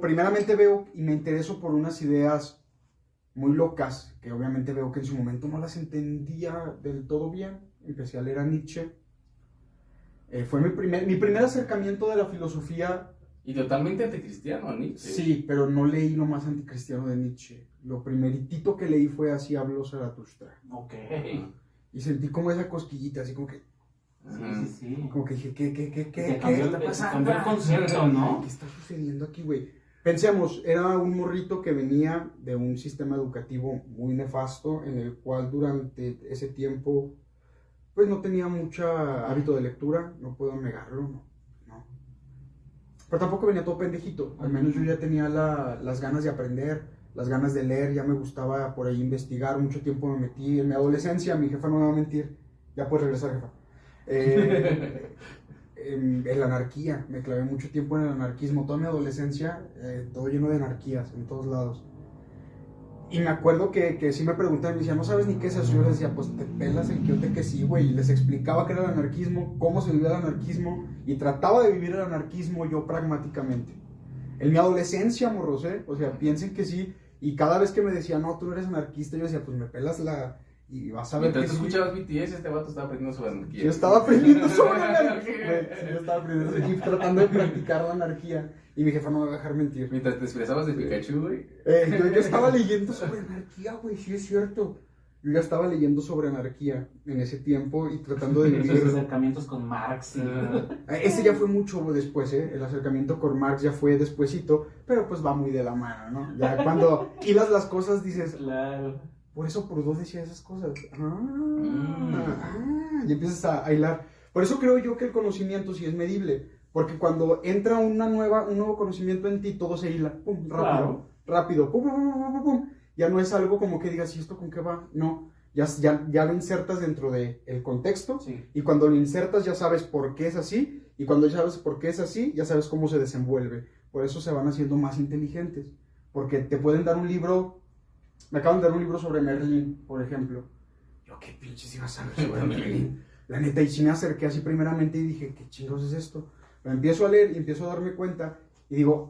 B: Primeramente veo y me intereso por unas ideas muy locas, que obviamente veo que en su momento no las entendía del todo bien. Empecé a leer a Nietzsche. Fue mi primer acercamiento de la filosofía.
A: Y totalmente anticristiano, Nietzsche.
B: Sí, pero no leí lo más anticristiano de Nietzsche. Lo primeritito que leí fue Así habló Zaratustra.
C: Ok.
B: Y sentí como esa cosquillita, así como que...
C: Sí.
B: Como que dije, ¿qué
C: está pasando? Cambió el concepto, ¿no?
B: ¿Qué está sucediendo aquí, güey? Pensemos, era un morrito que venía de un sistema educativo muy nefasto, en el cual durante ese tiempo, pues no tenía mucho hábito de lectura, no puedo negarlo, no. Pero tampoco venía todo pendejito, al menos yo ya tenía las ganas de aprender, las ganas de leer, ya me gustaba por ahí investigar, mucho tiempo me metí en mi adolescencia, mi jefa no me va a mentir, ya puedes regresar, jefa. En la anarquía, me clavé mucho tiempo en el anarquismo, toda mi adolescencia, todo lleno de anarquías en todos lados. Y me acuerdo que sí me preguntaban, me decían, ¿no sabes ni qué es eso? Yo les decía, pues te pelas el quiote que sí, güey. Y les explicaba qué era el anarquismo, cómo se vivía el anarquismo, y trataba de vivir el anarquismo yo pragmáticamente. En mi adolescencia, morros, o sea, piensen que sí. Y cada vez que me decían, no, tú no eres anarquista, yo decía, pues me pelas Y vas a ver
A: Mientras
B: que
A: tú
B: sí.
A: escuchabas BTS, este vato estaba aprendiendo sobre anarquía.
B: Yo estaba aprendiendo sobre anarquía. Sí, yo estaba aprendiendo y tratando de practicar la anarquía. Y mi jefa no me va a dejar mentir.
A: Mientras te expresabas de Pikachu, güey.
B: Yo estaba leyendo sobre anarquía, güey, sí es cierto. Yo ya estaba leyendo sobre anarquía en ese tiempo y tratando de
C: Esos
B: vivir.
C: acercamientos con Marx y...
B: Ese ya fue mucho después, ¿eh? El acercamiento con Marx ya fue despuesito, pero pues va muy de la mano, ¿no? Ya cuando hilas las cosas dices,
C: Claro.
B: por eso Proudhon decía esas cosas. Y empiezas a hilar. Por eso creo yo que el conocimiento sí es medible, porque cuando entra un nuevo conocimiento en ti, todo se hila, pum, rápido, rápido, pum, pum, pum, pum, pum. Ya no es algo como que digas, ¿y esto con qué va? No, ya lo insertas dentro del contexto,
C: Sí.
B: y cuando lo insertas ya sabes por qué es así, y cuando ya sabes por qué es así, ya sabes cómo se desenvuelve. Por eso se van haciendo más inteligentes, porque te pueden dar un libro, me acaban de dar un libro sobre Merlín, por ejemplo. Yo, ¿qué pinches iba a saber sobre Merlín? La neta, y sí me acerqué así primeramente y dije, ¿qué chingos es esto? Lo empiezo a leer y empiezo a darme cuenta, y digo,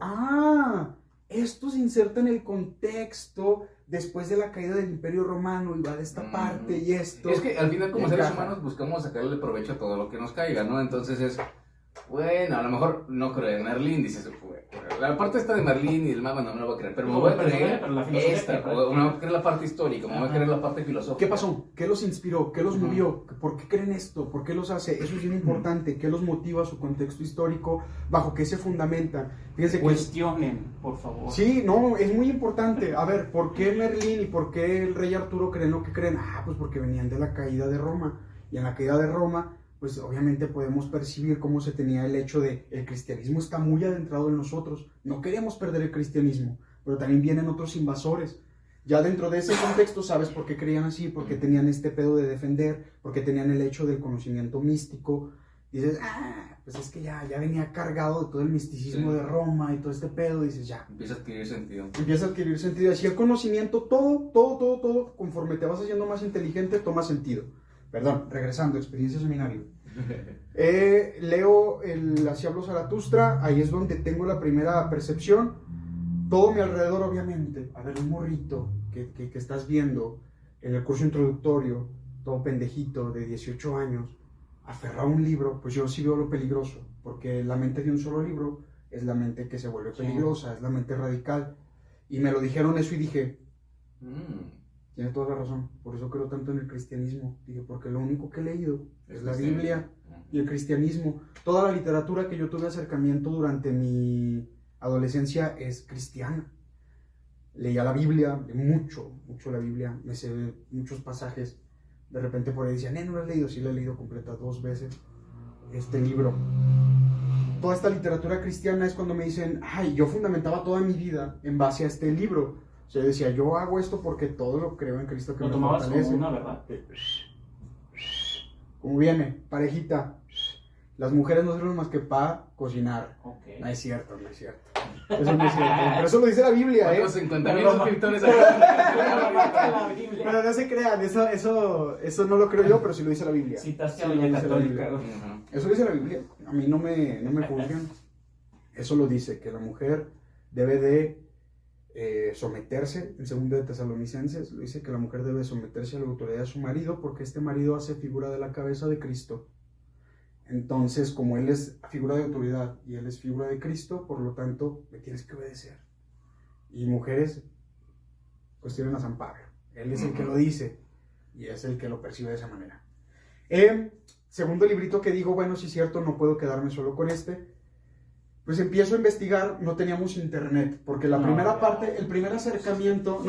B: esto se inserta en el contexto después de la caída del Imperio Romano y va de esta parte y esto.
A: Es que al final como seres
B: encaja.
A: humanos buscamos sacarle provecho a todo lo que nos caiga, ¿no? Entonces es, bueno, a lo mejor no creo en Merlín, dices, la parte esta de Merlín y el mago no me lo voy a creer, pero me voy a creer
C: pero la filosofía
A: esta,
C: que-
A: o me voy a creer la parte histórica, me voy a creer la parte filosófica.
B: ¿Qué pasó? ¿Qué los inspiró? ¿Qué los movió? ¿Por qué creen esto? ¿Por qué los hace? Eso es bien importante. ¿Qué los motiva? Su contexto histórico, bajo qué se fundamentan. Fíjense que...
C: Cuestionen, por favor.
B: Sí, no, es muy importante. A ver, ¿por qué Merlín y por qué el rey Arturo creen lo que creen? Pues porque venían de la caída de Roma. Y en la caída de Roma, pues obviamente podemos percibir cómo se tenía el hecho de el cristianismo está muy adentrado en nosotros. No queremos perder el cristianismo, pero también vienen otros invasores. Ya dentro de ese contexto sabes por qué creían así, por qué tenían este pedo de defender, por qué tenían el hecho del conocimiento místico. Dices, pues es que ya venía cargado de todo el misticismo de Roma y todo este pedo. Dices, ya.
A: Empieza a adquirir sentido.
B: Empieza a adquirir sentido. Así el conocimiento, todo, conforme te vas haciendo más inteligente, toma sentido. Perdón, regresando, experiencia seminario. Leo Así habló Zaratustra, ahí es donde tengo la primera percepción. Todo mi alrededor, obviamente. A ver, un morrito que estás viendo en el curso introductorio, todo pendejito de 18 años, aferrado a un libro, pues yo sí veo lo peligroso, porque la mente de un solo libro es la mente que se vuelve peligrosa, es la mente radical. Y me lo dijeron eso y dije, tiene toda la razón, por eso creo tanto en el cristianismo. Dije, porque lo único que he leído es la Biblia y el cristianismo. Toda la literatura que yo tuve acercamiento durante mi adolescencia es cristiana. Leía la Biblia, mucho la Biblia, me sé muchos pasajes. De repente por ahí decían, no lo he leído, sí lo he leído completa 2 veces, este libro. Toda esta literatura cristiana es cuando me dicen, yo fundamentaba toda mi vida en base a este libro. O sea, yo decía, yo hago esto porque todo lo creo en Cristo que
C: Lo
B: me
C: tomabas
B: fortalece.
C: como una verdad.
B: Como viene, parejita. Las mujeres no sirven más que para cocinar.
C: Ok.
B: No es cierto, no es cierto. Eso no es cierto. Pero eso lo dice la Biblia, ¿eh?
A: ¿Cuántos 50,000
C: Pero-
A: suscriptores
C: La Biblia.
B: Pero no se crean, eso no lo creo yo, pero sí lo dice la Biblia.
C: Citaste
B: Sí
C: a
B: lo
C: Doña
B: dice la
C: Católica.
B: Biblia. Eso lo dice la Biblia. A mí no me juzgan. Eso lo dice, que la mujer debe de someterse. En 2 de Tesalonicenses lo dice que la mujer debe someterse a la autoridad de su marido porque este marido hace figura de la cabeza de Cristo. Entonces, como él es figura de autoridad y él es figura de Cristo, por lo tanto, le tienes que obedecer. Y mujeres, cuestionan a San Pablo. Él es el que lo dice y es el que lo percibe de esa manera. Segundo librito que digo, bueno, sí es cierto, no puedo quedarme solo con este. Pues empiezo a investigar, no teníamos internet, porque el primer acercamiento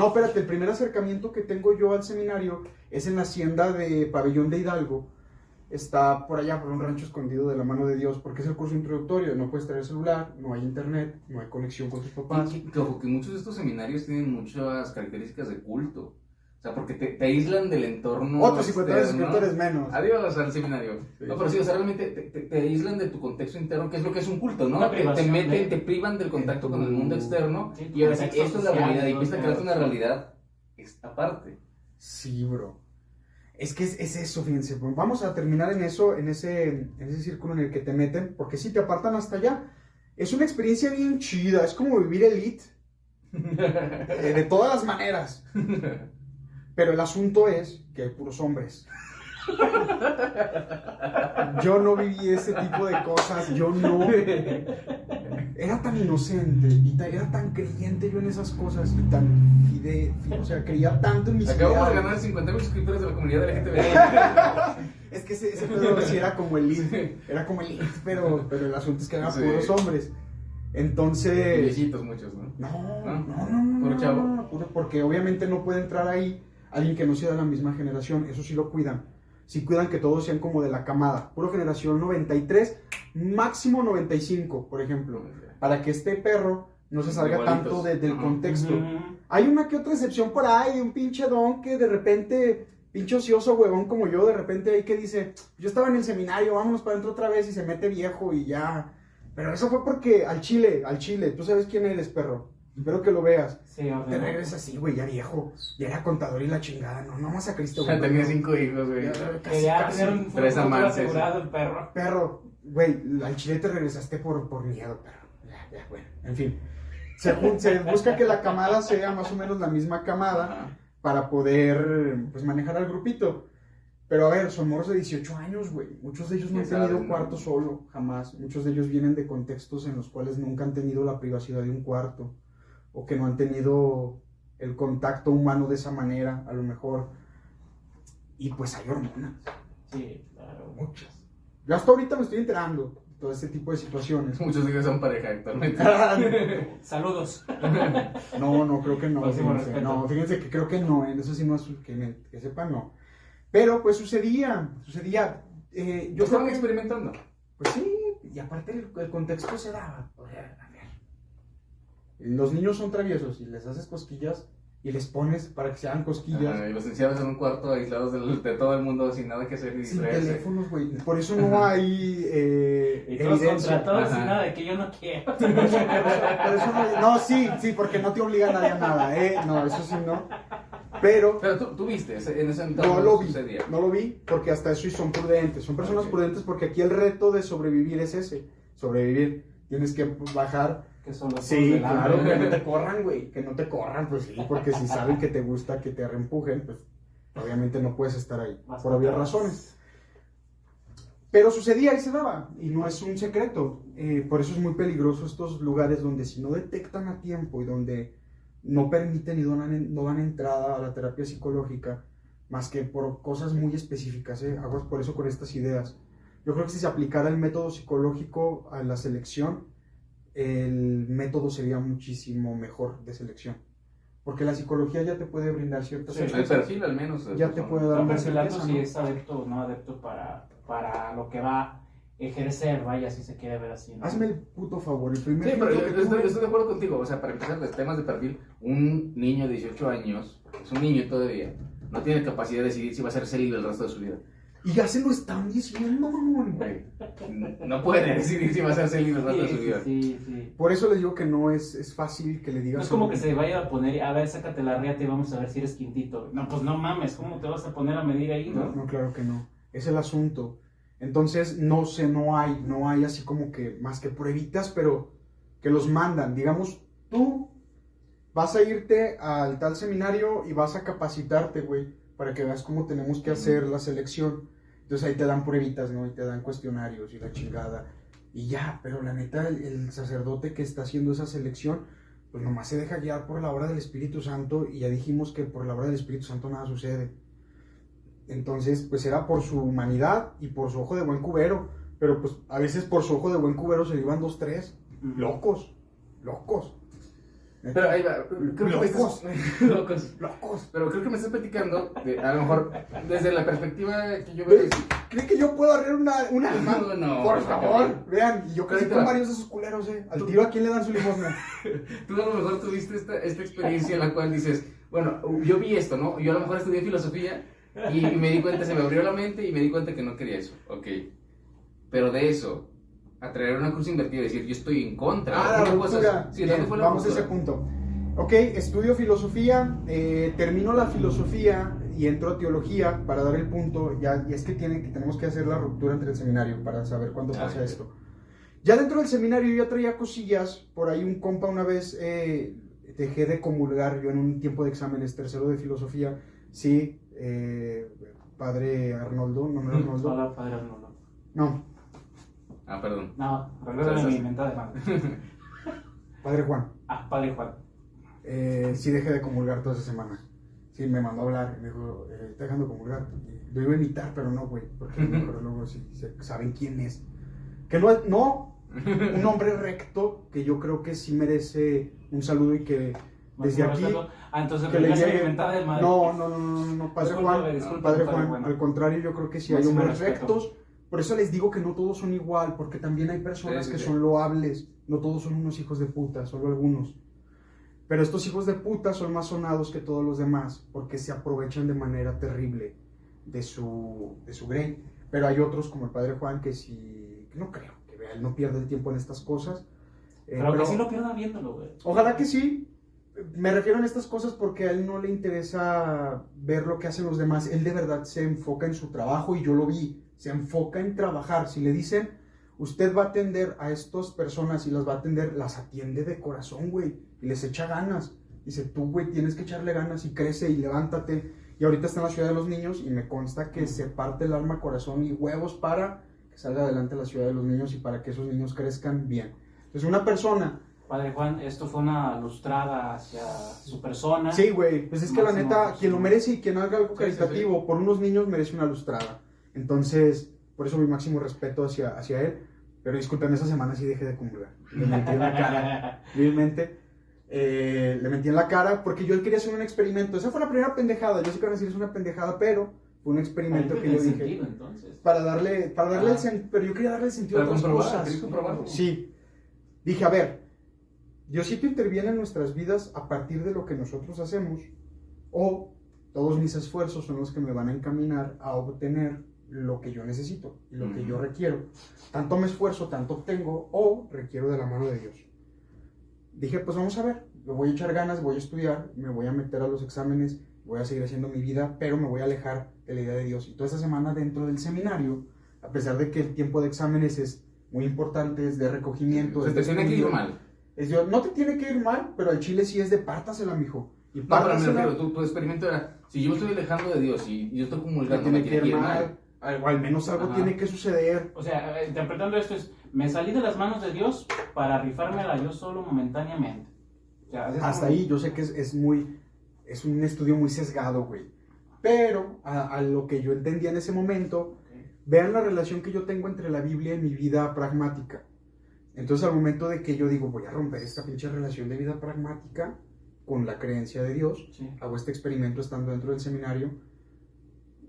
B: que tengo yo al seminario es en la hacienda de Pabellón de Hidalgo. Está por allá, por un rancho escondido de la mano de Dios, porque es el curso introductorio, no puedes traer celular, no hay internet, no hay conexión con tus papás.
A: Que muchos de estos seminarios tienen muchas características de culto. O sea, porque te aíslan del entorno.
B: Otros 50 suscriptores menos.
A: Adiós al seminario.
B: Sí.
A: No, pero sí, o sea, realmente te aíslan de tu contexto interno, que es lo que es un culto, ¿no?
C: Una
A: Te
C: privación
A: meten,
C: de-
A: te privan del contacto con el mundo externo.
C: Sí,
A: Y ahora sí,
C: contexto
A: esto es la
C: social,
A: realidad. Y
C: ¿no?
A: empieza a crearte una realidad aparte.
B: Sí, bro. Es que es eso, fíjense. Vamos a terminar en eso, en ese círculo en el que te meten, porque si te apartan hasta allá, es una experiencia bien chida. Es como vivir Elite. De todas las maneras. Pero el asunto es que hay puros hombres. Yo no viví ese tipo de cosas, yo no. Era tan inocente y era tan creyente yo en esas cosas y tan o sea, creía tanto en mis
A: Acabamos de
B: ideales.
A: ganar 50,000 suscriptores de la comunidad LGTB.
B: Es que ese pedo sí era como el elite, pero el asunto es que eran puros hombres. Entonces...
A: Viejitos muchos, ¿no?
B: No,
A: Puro chavo.
B: no, porque obviamente no puede entrar ahí alguien que no sea de la misma generación, eso sí lo cuidan. Sí cuidan que todos sean como de la camada, puro generación 93, máximo 95, por ejemplo, para que este perro no se salga tanto del contexto. Hay una que otra excepción por ahí, de un pinche don que de repente, pinche ocioso huevón como yo, de repente ahí que dice, yo estaba en el seminario, vámonos para adentro otra vez y se mete viejo y ya. Pero eso fue porque al chile, tú sabes quién eres, perro. Espero que lo veas.
C: Sí,
B: Te regresas así, güey, ya viejo. Ya era contador y la chingada. No más a Cristo, güey.
A: Tenía 5 hijos, güey.
C: Quería tener un
A: Tres
C: futuro
A: amantes.
C: asegurado el perro.
B: Perro, güey, al chile te regresaste por miedo, perro. Ya, bueno, en fin. Se busca que la camada sea más o menos la misma camada para poder, pues, manejar al grupito. Pero a ver, son morros de 18 años, güey. Muchos de ellos no han tenido cuarto solo, jamás. Muchos de ellos vienen de contextos en los cuales nunca han tenido la privacidad de un cuarto. O que no han tenido el contacto humano de esa manera, a lo mejor. Y pues hay hormonas.
C: Sí, claro.
B: Muchas. Yo hasta ahorita me estoy enterando de todo este tipo de situaciones.
A: Muchos de ellos son pareja actualmente.
C: Saludos.
B: No, creo que no.
C: Máximo
B: Fíjense,
C: respeto.
B: no, fíjense que creo que no, eso sí no es que sepan, no. Pero pues sucedía.
A: Yo estaban experimentando.
B: Pues sí, y aparte el contexto se daba. O sea, a ver. Los niños son traviesos y les haces cosquillas y les pones para que se hagan cosquillas.
A: Y los encierras en un cuarto aislados de todo el mundo sin nada que hacer y
B: Sin
A: distraerse.
B: teléfonos, güey. Por eso no hay
C: Y todos
B: evidencia.
C: contra todos y
A: Ajá.
C: nada de que yo no quiero.
B: Por eso no, sí, porque no te obliga nadie a nada, No, eso sí no. Pero
A: tú viste en ese entorno.
B: no lo vi,
A: sucedía.
B: no lo vi, porque hasta eso y son prudentes. Son personas prudentes porque aquí el reto de sobrevivir es ese. Sobrevivir. Tienes que bajar.
C: Que son los
B: Sí,
C: del
B: claro,
C: hambre.
B: que no te corran, güey. Que no te corran, pues sí, porque si saben que te gusta que te reempujen, pues obviamente no puedes estar ahí.
C: Más
B: Por obvias
C: atrás.
B: razones. Pero sucedía y se daba, y no es un secreto. Por eso es muy peligroso estos lugares donde si no detectan a tiempo y donde no permiten y no dan entrada a la terapia psicológica, más que por cosas muy específicas, aguas por eso con estas ideas. Yo creo que si se aplicara el método psicológico a la selección, el método sería muchísimo mejor de selección. Porque la psicología ya te puede brindar ciertas
C: Sí,
A: El
B: certezas.
A: perfil al menos.
B: Ya te puede dar
C: No,
B: una
C: perfilando
B: certeza,
C: si
B: ¿no?
C: es adepto o no adepto para lo que va a ejercer, vaya, si se quiere ver así, ¿no?
B: Hazme el puto favor, el primer
A: Sí, pero
B: filtro que
A: yo
B: tuve-
A: estoy de acuerdo contigo. O sea, para empezar, los temas de perfil, un niño de 18 años, porque es un niño todavía, no tiene capacidad de decidir si va a ser célibe el resto de su vida.
B: Y ya se lo están diciendo, mamón.
A: Güey, no puede decidir si va a ser célibe el resto de su vida.
C: Sí.
B: Por eso les digo que no es fácil que le
C: No
B: digas.
C: es como que se vaya a poner, a ver, sácate la riata y vamos a ver si eres quintito. No, pues no mames, ¿cómo te vas a poner a medir ahí, no?
B: No, claro que no. Es el asunto. Entonces, no hay así como que más que pruebitas, pero que los mandan. Digamos, tú vas a irte al tal seminario y vas a capacitarte, güey, para que veas cómo tenemos que hacer la selección. Entonces ahí te dan pruebitas, ¿no? Y te dan cuestionarios y la chingada. Y ya, pero la neta, el sacerdote que está haciendo esa selección, pues nomás se deja guiar por la obra del Espíritu Santo, y ya dijimos que por la obra del Espíritu Santo nada sucede. Entonces, pues era por su humanidad y por su ojo de buen cubero, pero pues a veces por su ojo de buen cubero se le iban 2, 3, locos.
A: Pero ahí va, creo que
B: Locos.
A: locos. Pero creo que me estás platicando, a lo mejor, desde la perspectiva que yo veo.
B: ¿Creen que yo puedo arreglar un alma?
A: No,
B: Por favor, vean, y yo crecí
A: Ahorita
B: con
A: va.
B: varios de esos culeros, Al tiro, ¿a quién le dan su limosna?
A: Tú a lo mejor tuviste esta experiencia en la cual dices, bueno, yo vi esto, ¿no? Yo a lo mejor estudié filosofía y me di cuenta, se me abrió la mente y me di cuenta que no quería eso, ok. Pero de eso, a traer una cruz invertida y decir, yo estoy en contra.
B: La
A: ¿Qué cosas?
B: ruptura.
A: Sí,
B: Bien,
A: ¿dónde fue la
B: vamos a
A: ruptura?
B: ese punto. Ok, estudio filosofía, termino la filosofía y entro a teología para dar el punto. Y es que tenemos que hacer la ruptura entre el seminario para saber cuándo pasa
A: Ok.
B: esto. Ya dentro del seminario yo ya traía cosillas. Por ahí un compa una vez dejé de comulgar. Yo en un tiempo de exámenes, tercero de filosofía, Sí, padre Arnoldo, no era Arnoldo.
C: Hola, padre Arnoldo.
B: No,
A: Perdón.
C: No, recuérdame mi mentada de madre.
B: padre Juan.
C: Padre Juan.
B: Sí dejé de comulgar toda esa semana. Sí, me mandó a hablar, me dijo, está dejando de comulgar. Lo iba a imitar, pero no, güey, porque luego sí, saben quién es. Que no, un hombre recto que yo creo que sí merece un saludo y que desde aquí...
C: Entonces
B: que le
C: me
B: llegue...
C: mentada de madre.
B: No, padre Juan, padre Juan, al contrario, yo creo que sí hay hombres rectos. Por eso les digo que no todos son igual, porque también hay personas que son loables. No todos son unos hijos de puta, solo algunos. Pero estos hijos de puta son más sonados que todos los demás, porque se aprovechan de manera terrible de su grey. Pero hay otros como el padre Juan que sí, que no creo, que vea, él no pierde el tiempo en estas cosas.
C: Pero que sí lo pierda viéndolo, güey.
B: Ojalá que sí. Me refiero a estas cosas porque a él no le interesa ver lo que hacen los demás. Él de verdad se enfoca en su trabajo y yo lo vi. Se enfoca en trabajar. Si le dicen, usted va a atender a estas personas y las va a atender, las atiende de corazón, güey. Y les echa ganas. Dice, tú, güey, tienes que echarle ganas y crece y levántate. Y ahorita está en la ciudad de los niños y me consta que se parte el alma, corazón y huevos para que salga adelante la ciudad de los niños y para que esos niños crezcan bien. Entonces, una persona...
C: Padre Juan, esto fue una lustrada hacia su persona.
B: Sí, güey, pues es que la neta, quien lo merece y quien haga algo caritativo
A: sí.
B: por unos niños merece una lustrada. Entonces, por eso mi máximo respeto hacia él. Pero disculpen, esa semana sí dejé de comulgar. Le mentí en la cara, vilmente. Le mentí en la cara porque yo quería hacer un experimento. Esa fue la primera pendejada. Yo sé que van a decir es una pendejada, pero fue un experimento que yo dije.
C: Sentido, entonces.
B: Para darle el sentido. Pero yo quería darle el sentido a otras cosas. Sí. Dije, a ver, Diosito interviene en nuestras vidas a partir de lo que nosotros hacemos, o todos mis esfuerzos son los que me van a encaminar a obtener lo que yo necesito y lo que yo requiero. Tanto me esfuerzo, tanto obtengo, o requiero de la mano de Dios. Dije, pues vamos a ver, me voy a echar ganas, voy a estudiar, me voy a meter a los exámenes, voy a seguir haciendo mi vida, pero me voy a alejar de la idea de Dios. Y toda esa semana dentro del seminario, a pesar de que el tiempo de exámenes es muy importante, es de recogimiento.
A: Se te tiene que ir mal.
B: No te tiene que ir mal, pero al chile sí es de pártasela, mijo. Y
A: no, pero me refiero, tu experimento era, si yo me estoy alejando de Dios y yo estoy comulgando,
B: tiene que ir mal. O al menos algo tiene que suceder.
C: O sea, interpretando esto es, me salí de las manos de Dios para rifármela yo solo momentáneamente. O sea,
B: hasta ahí yo sé que es un estudio muy sesgado, güey. Pero a lo que yo entendía en ese momento, vean la relación que yo tengo entre la Biblia y mi vida pragmática. Entonces al momento de que yo digo, voy a romper esta pinche relación de vida pragmática con la creencia de Dios, hago este experimento estando dentro del seminario,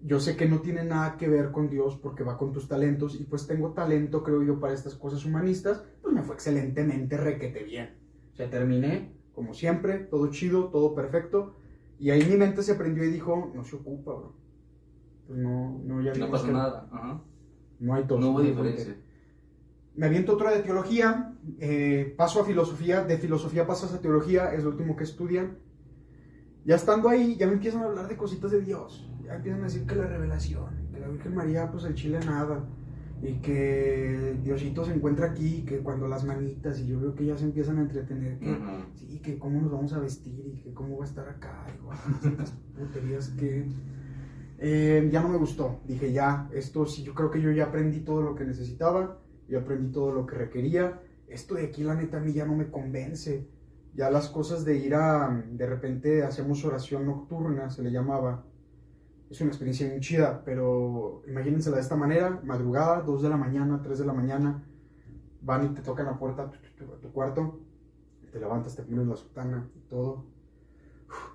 B: yo sé que no tiene nada que ver con Dios porque va con tus talentos y pues tengo talento, creo yo, para estas cosas humanistas, pues me fue excelentemente requete bien. O sea, terminé, como siempre, todo chido, todo perfecto, y ahí mi mente se prendió y dijo, no se ocupa, bro. Pues no, ya
A: no pasó nada. Ajá.
B: No hay tos.
A: No hubo diferencia.
B: Me aviento otra de teología, paso a filosofía, de filosofía pasas a teología, es lo último que estudian. Ya estando ahí, ya me empiezan a hablar de cositas de Dios. Ya empiezan a decir que la revelación, que la Virgen María, pues el chile nada. Y que Diosito se encuentra aquí, que cuando las manitas, y yo veo que ya se empiezan a entretener, que sí, que cómo nos vamos a vestir, y que cómo va a estar acá, y estas puterías que... ya no me gustó. Dije, ya, esto sí, yo creo que yo ya aprendí todo lo que necesitaba, yo aprendí todo lo que requería. Esto de aquí, la neta, a mí ya no me convence. Ya las cosas de ir de repente hacemos oración nocturna, se le llamaba. Es una experiencia muy chida, pero imagínensela de esta manera, madrugada, 2 de la mañana, 3 de la mañana, van y te tocan la puerta a tu cuarto, te levantas, te pones la sotana y todo.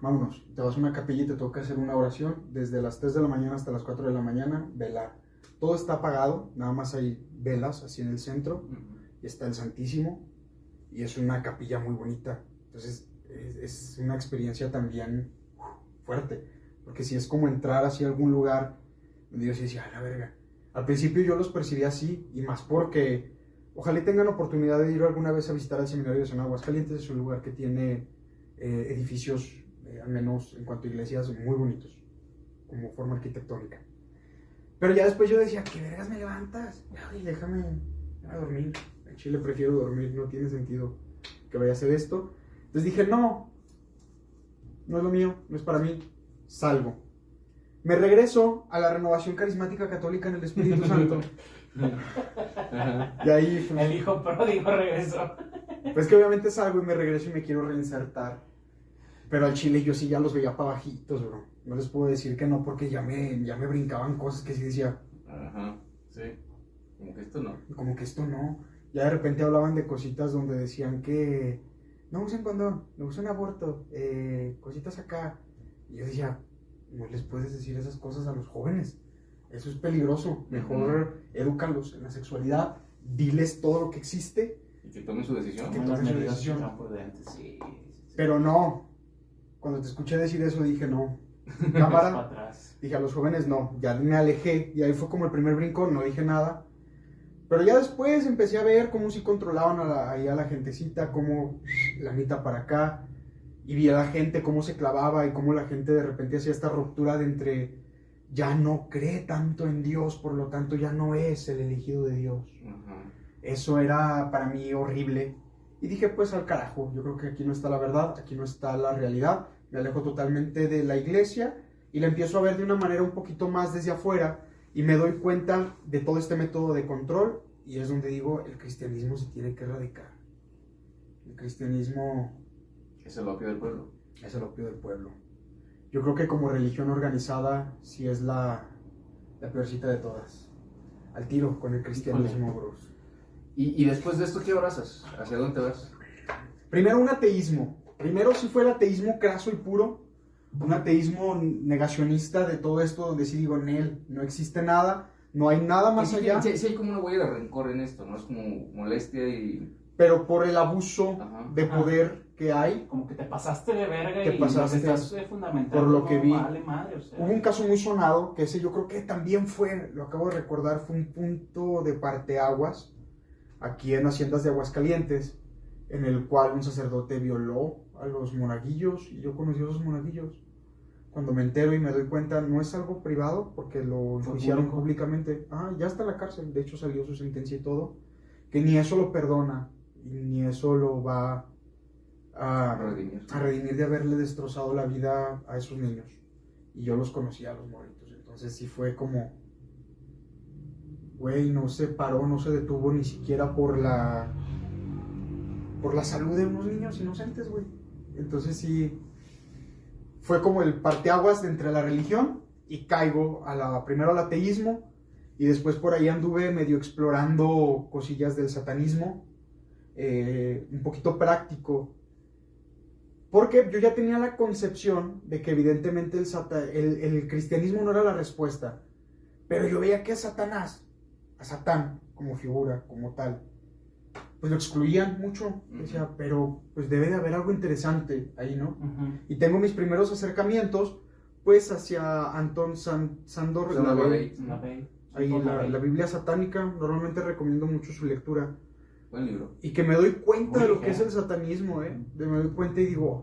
B: Vámonos, te vas a una capilla y te toca hacer una oración, desde las 3 de la mañana hasta las 4 de la mañana, velar. Todo está apagado, nada más hay velas así en el centro, y está el Santísimo, y es una capilla muy bonita. Entonces es una experiencia también fuerte, porque si es como entrar hacia algún lugar donde Dios decía, a la verga. Al principio yo los percibí así, y más porque ojalá tengan oportunidad de ir alguna vez a visitar el seminario de San Aguascalientes. Es un lugar que tiene edificios, al menos en cuanto a iglesias, muy bonitos, como forma arquitectónica. Pero ya después yo decía, ¿qué vergas me levantas? Ay, déjame a dormir. En Chile prefiero dormir, no tiene sentido que vaya a hacer esto. Entonces dije, no es lo mío, no es para mí, salgo. Me regreso a la renovación carismática católica en el Espíritu Santo. Y ahí, pues,
C: El hijo pródigo regresó.
B: pues que obviamente salgo y me regreso y me quiero reinsertar. Pero al chile yo sí ya los veía para bajitos, bro. No les puedo decir que no, porque ya me brincaban cosas que sí decía,
A: Ajá, sí. Como que esto no.
B: como que esto no. Ya de repente hablaban de cositas donde decían que no usen condón, no usen aborto, cositas acá. Y yo decía, no les puedes decir esas cosas a los jóvenes. Eso es peligroso. Mejor edúcalos en la sexualidad, diles todo lo que existe.
A: Y que tomen su decisión.
B: Que
C: Tomen
B: tomen
C: las
B: su
C: medidas
B: decisión.
C: que sean prudentes, sí.
B: Pero no. Cuando te escuché decir eso dije no.
C: Para
B: Cámara.
C: atrás.
B: Dije a los jóvenes no. Ya me alejé. Y ahí fue como el primer brinco. No dije nada. Pero ya después empecé a ver cómo sí controlaban ahí a la gentecita. Cómo la mitad para acá. Y vi a la gente cómo se clavaba. Y cómo la gente de repente hacía esta ruptura de entre ya no cree tanto en Dios. Por lo tanto ya no es el elegido de Dios.
A: Ajá.
B: Eso era para mí horrible. Y dije, pues al carajo, yo creo que aquí no está la verdad, aquí no está la realidad. Me alejo totalmente de la iglesia y la empiezo a ver de una manera un poquito más desde afuera y me doy cuenta de todo este método de control y es donde digo, el cristianismo se tiene que erradicar. El cristianismo
A: Es el opio del pueblo.
B: es el opio del pueblo. Yo creo que como religión organizada sí es la peorcita de todas. Al tiro con el cristianismo, bros.
A: Y después de esto, ¿qué abrazas? ¿Hacia dónde te vas?
B: Primero un ateísmo. Primero sí fue el ateísmo craso y puro. Un ateísmo negacionista de todo esto donde sí digo, en él no existe nada, no hay nada más allá.
A: Sí, hay como una huella de rencor en esto, ¿no? Es como molestia y...
B: Pero por el abuso
A: Ajá.
B: de poder que hay.
C: Como que te pasaste de verga
B: Te
C: y
B: pasaste,
C: lo que estás fundamentando
B: por lo que
C: no
B: vi.
C: vale madre, o sea.
B: Hubo un caso muy sonado, que ese yo creo que también fue, lo acabo de recordar, fue un punto de parteaguas aquí en Haciendas de Aguascalientes, en el cual un sacerdote violó a los monaguillos y yo conocí a esos monaguillos. Cuando me entero y me doy cuenta, no es algo privado porque lo
C: Fue
B: enjuiciaron
C: público.
B: públicamente. Ya está en la cárcel, de hecho salió su sentencia y todo, que ni eso lo perdona y ni eso lo va a redimir de haberle destrozado la vida a esos niños. Y yo los conocía a los morritos, entonces sí fue como, güey, no se paró, no se detuvo ni siquiera por la salud de unos niños inocentes, güey. Entonces sí fue como el parteaguas de entre la religión y caigo primero al ateísmo y después por ahí anduve medio explorando cosillas del satanismo, un poquito práctico, porque yo ya tenía la concepción de que evidentemente el cristianismo no era la respuesta, pero yo veía que a Satán como figura, como tal, pues lo excluían mucho. Decía, pero pues debe de haber algo interesante ahí, ¿no? Y tengo mis primeros acercamientos pues hacia Anton Sandor Lavey. Ahí la Biblia satánica, normalmente recomiendo mucho su lectura.
A: Buen libro.
B: Y que me doy cuenta
C: Muy
B: de lo que
C: ligero.
B: es el satanismo, me doy cuenta y digo,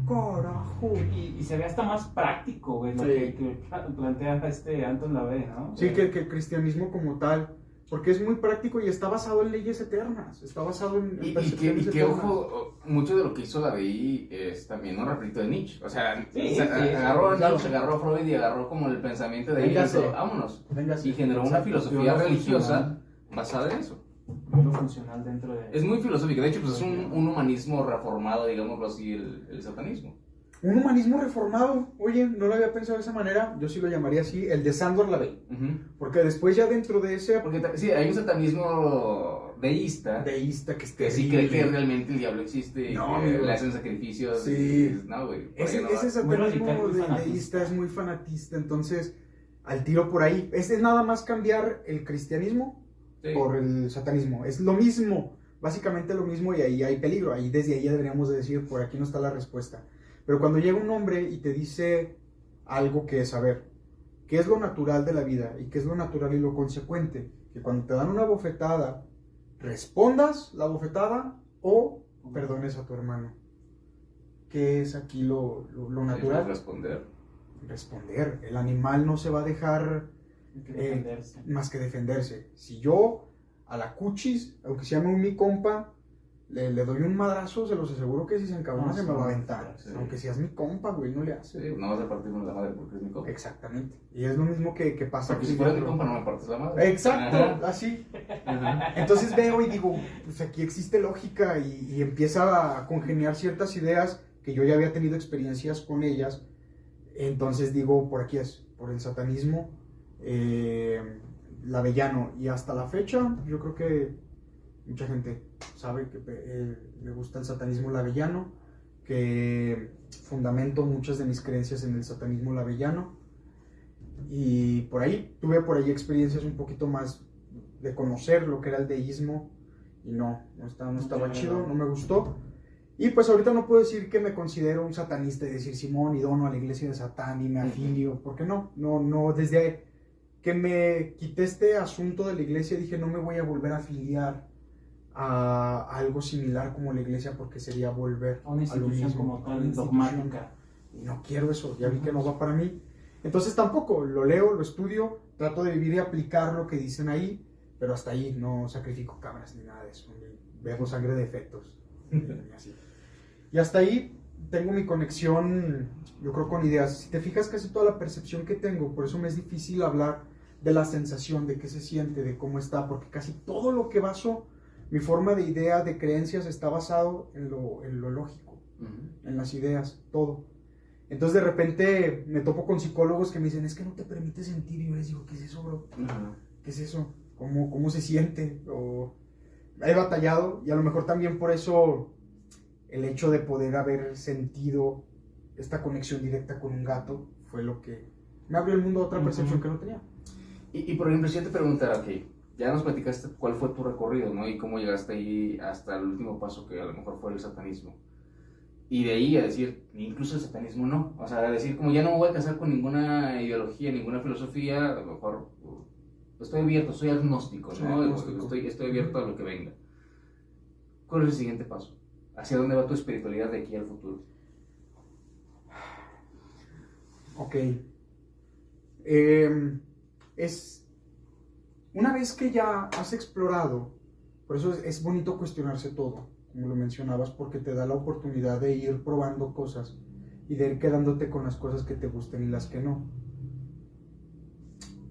B: carajo.
C: Y se ve hasta más práctico, güey, lo
B: Sí.
C: que plantea Anton Lavey, ¿no?
B: Sí, que el cristianismo como tal, porque es muy práctico y está basado en leyes eternas, está basado en
A: Y
B: percepciones
A: que
B: eternas.
A: ojo, mucho de lo que hizo la BI es también un refrito de Nietzsche. O sea,
C: Sí,
A: agarró a
B: claro.
A: Nietzsche, agarró a Freud y agarró como el pensamiento de ahí y
B: Véngase.
A: dijo, vámonos.
B: Véngase.
A: Y generó una
B: Exacto.
A: filosofía
C: Teoría
A: religiosa
C: funcional.
A: basada en eso.
C: Lo funcional dentro de...
A: Es muy filosófico, de hecho, pues es un humanismo reformado, digámoslo así, el satanismo.
B: Un humanismo reformado, oye, no lo había pensado de esa manera, yo sí lo llamaría así, el de Sandor Lavey, porque después ya dentro de ese
A: Porque sí, hay un satanismo deísta,
B: deísta que
A: que sí cree que realmente el diablo existe y
B: No,
A: que
B: amigo.
A: le hacen sacrificios.
B: Sí.
A: Y dices, no, güey. por ahí
B: ese
A: no va.
B: satanismo
C: Muy radical, muy fanatista.
B: deísta es muy fanatista, entonces al tiro por ahí, es nada más cambiar el cristianismo
A: Sí.
B: por el satanismo, es lo mismo, básicamente lo mismo y ahí hay peligro, ahí desde ahí deberíamos de decir, por aquí no está la respuesta. Pero cuando llega un hombre y te dice algo que es, a ver, ¿qué es lo natural de la vida? ¿Y qué es lo natural y lo consecuente? Que cuando te dan una bofetada, respondas la bofetada o perdones a tu hermano. ¿Qué es aquí lo natural?
A: Responder.
B: Responder. El animal no se va a dejar
C: Hay que defenderse.
B: más que defenderse. Si yo a la cuchis, aunque se llame un mi compa, le doy un madrazo, se los aseguro que si se encabrona
C: No,
B: se me va a
C: sí,
B: aventar.
A: sí.
B: Aunque seas mi compa, güey, no le hace.
A: Sí, no vas a partirnos la madre porque es mi compa.
B: Exactamente. Y es lo mismo que pasa
A: Porque
B: aquí
A: si fuera mi
B: dentro.
A: compa no me partes la madre.
B: Exacto,
A: Ajá.
B: así.
A: Ajá.
B: Entonces veo y digo, pues aquí existe lógica y empieza a congeniar ciertas ideas que yo ya había tenido experiencias con ellas. Entonces digo, por aquí es, por el satanismo, lavellano. Y hasta la fecha, yo creo que mucha gente sabe que me gusta el satanismo lavellano, que fundamento muchas de mis creencias en el satanismo lavellano. Y tuve por ahí experiencias un poquito más de conocer lo que era el deísmo y no estaba chido, no me gustó. Y pues ahorita no puedo decir que me considero un satanista y decir Simón y dono a la iglesia de Satán y me afilio, porque no, desde que me quité este asunto de la iglesia dije no me voy a volver a afiliar a algo similar como la iglesia porque sería volver
C: A una
B: a lo
C: institución
B: mismo,
C: como
B: a una
C: tal,
B: institución.
C: dogmática.
B: Y no quiero eso, ya vi que no va para mí. Entonces tampoco, lo leo, lo estudio, trato de vivir y aplicar lo que dicen ahí, pero hasta ahí no sacrifico cabras ni nada de eso, ni bebo sangre de efectos, ni así. Y hasta ahí tengo mi conexión, yo creo, con ideas. Si te fijas, casi toda la percepción que tengo, por eso me es difícil hablar de la sensación, de qué se siente, de cómo está, porque casi todo lo que baso, mi forma de idea, de creencias, está basado en lo lógico, en las ideas, todo. Entonces de repente me topo con psicólogos que me dicen, es que no te permite sentir, y yo les digo, ¿qué es eso, bro? ¿Qué es eso? ¿Cómo se siente? O he batallado, y a lo mejor también por eso el hecho de poder haber sentido esta conexión directa con un gato fue lo que me abrió el mundo a otra percepción que no tenía.
A: Y por ejemplo, si yo te preguntara, ok, ya nos platicaste cuál fue tu recorrido, ¿no? Y cómo llegaste ahí hasta el último paso que a lo mejor fue el satanismo. Y de ahí a decir, incluso el satanismo no. O sea, a decir, como ya no me voy a casar con ninguna ideología, ninguna filosofía, a lo mejor estoy abierto, soy agnóstico,
B: Soy
A: ¿no?
B: agnóstico.
A: Estoy abierto a lo que venga. ¿Cuál es el siguiente paso? ¿Hacia dónde va tu espiritualidad de aquí al futuro?
B: Ok. Una vez que ya has explorado, por eso es bonito cuestionarse todo, como lo mencionabas, porque te da la oportunidad de ir probando cosas y de ir quedándote con las cosas que te gusten y las que no.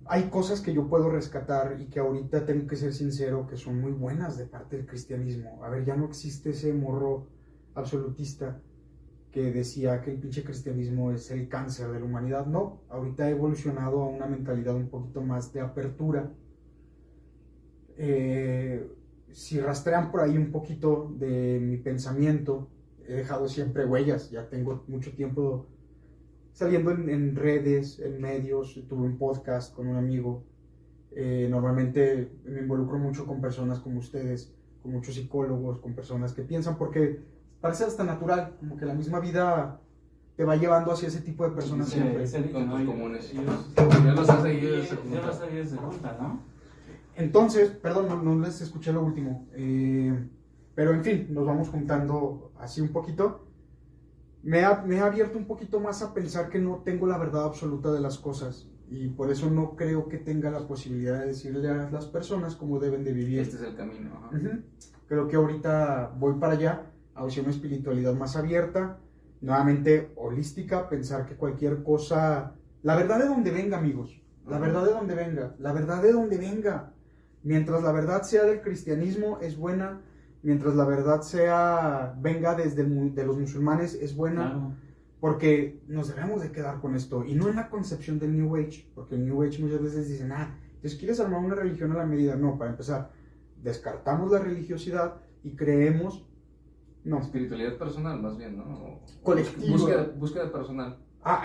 B: Hay cosas que yo puedo rescatar y que ahorita tengo que ser sincero que son muy buenas de parte del cristianismo. A ver, ya no existe ese morro absolutista que decía que el pinche cristianismo es el cáncer de la humanidad. No, ahorita he evolucionado a una mentalidad un poquito más de apertura. Si rastrean por ahí un poquito de mi pensamiento, he dejado siempre huellas, ya tengo mucho tiempo saliendo en redes, en medios, tuve un podcast con un amigo, normalmente me involucro mucho con personas como ustedes, con muchos psicólogos, con personas que piensan, porque parece hasta natural, como que la misma vida te va llevando hacia ese tipo de personas
A: Sí,
B: siempre.
C: Es el
A: Con tus
C: no,
A: comunes.
C: ellos-
A: Ya los has seguido de
C: Ya
A: secundaria.
C: lo sabías de junta, ¿no?
B: Entonces, perdón, no les escuché lo último, pero en fin, nos vamos juntando así un poquito. Me ha abierto un poquito más a pensar que no tengo la verdad absoluta de las cosas y por eso no creo que tenga la posibilidad de decirle a las personas cómo deben de vivir.
A: Este es el camino. Ajá.
B: Ujú. Creo que ahorita voy para allá, hacia una espiritualidad más abierta, nuevamente holística, pensar que cualquier cosa, la verdad de donde venga, amigos, la verdad de donde venga, la verdad de donde venga, mientras la verdad sea del cristianismo es buena, mientras la verdad venga desde de los musulmanes es buena,
C: Claro.
B: porque nos debemos de quedar con esto, y no en la concepción del New Age, porque el New Age muchas veces dicen, entonces quieres armar una religión a la medida. No, para empezar, descartamos la religiosidad y creemos, no,
A: Espiritualidad personal, más bien, ¿no?
B: Colectiva.
A: Búsqueda personal.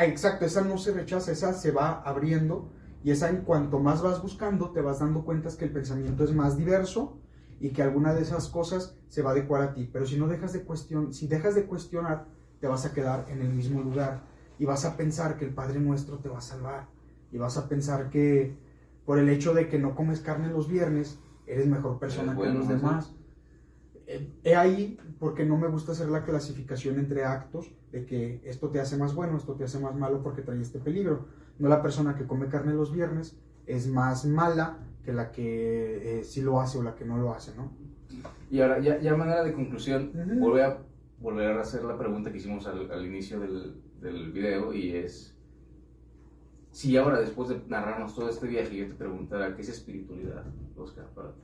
B: exacto, esa no se rechaza, esa se va abriendo, y esa en cuanto más vas buscando, te vas dando cuenta que el pensamiento es más diverso, y que alguna de esas cosas se va a adecuar a ti, pero si dejas de cuestionar, te vas a quedar en el mismo lugar, y vas a pensar que el Padre Nuestro te va a salvar, y vas a pensar que por el hecho de que no comes carne los viernes, eres mejor persona
A: Eres
B: que
A: bueno,
B: los
A: ¿no?
B: demás. He ahí porque no me gusta hacer la clasificación entre actos, de que esto te hace más bueno, esto te hace más malo porque trae este peligro. No, la persona que come carne los viernes es más mala que la que sí lo hace o la que no lo hace, ¿no?
A: Y ahora, ya a manera de conclusión,
B: Ujú.
A: voy a volver a hacer la pregunta que hicimos al inicio del video, y es, si ahora, después de narrarnos todo este viaje, yo te preguntara, ¿qué es espiritualidad, Oscar, para ti?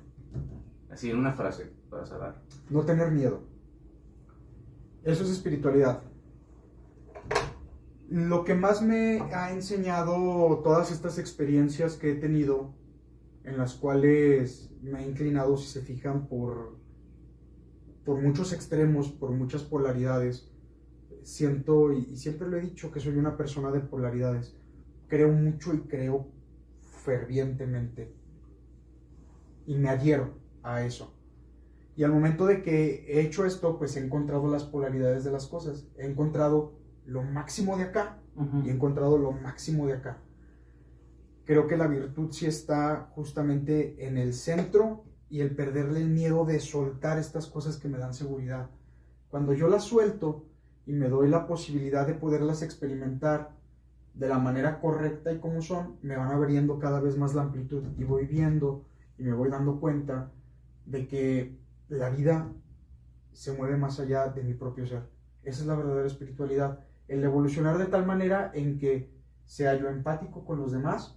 A: Así, en una frase, para cerrar.
B: No tener miedo. Eso es espiritualidad. Lo que más me ha enseñado todas estas experiencias que he tenido, en las cuales me he inclinado, si se fijan, por muchos extremos, por muchas polaridades, siento, y siempre lo he dicho, que soy una persona de polaridades. Creo mucho y creo fervientemente. Y me adhiero a eso. Y al momento de que he hecho esto, pues he encontrado las polaridades de las cosas. He encontrado lo máximo de acá y he encontrado lo máximo de acá. Creo que la virtud sí está justamente en el centro y el perderle el miedo de soltar estas cosas que me dan seguridad. Cuando yo las suelto y me doy la posibilidad de poderlas experimentar de la manera correcta y como son, me van abriendo cada vez más la amplitud y voy viendo y me voy dando cuenta de que la vida se mueve más allá de mi propio ser. Esa es la verdadera espiritualidad, el evolucionar de tal manera en que sea yo empático con los demás,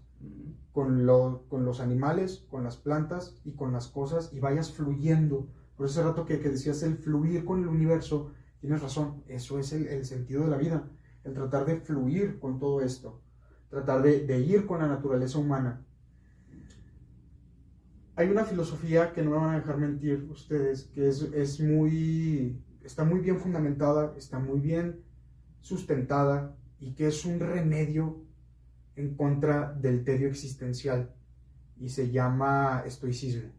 B: con los animales, con las plantas y con las cosas, y vayas fluyendo. Por ese rato que decías el fluir con el universo, tienes razón, eso es el sentido de la vida, el tratar de fluir con todo esto, tratar de ir con la naturaleza humana. Hay una filosofía que no me van a dejar mentir ustedes, que está muy bien fundamentada, está muy bien sustentada, y que es un remedio en contra del tedio existencial, y se llama estoicismo.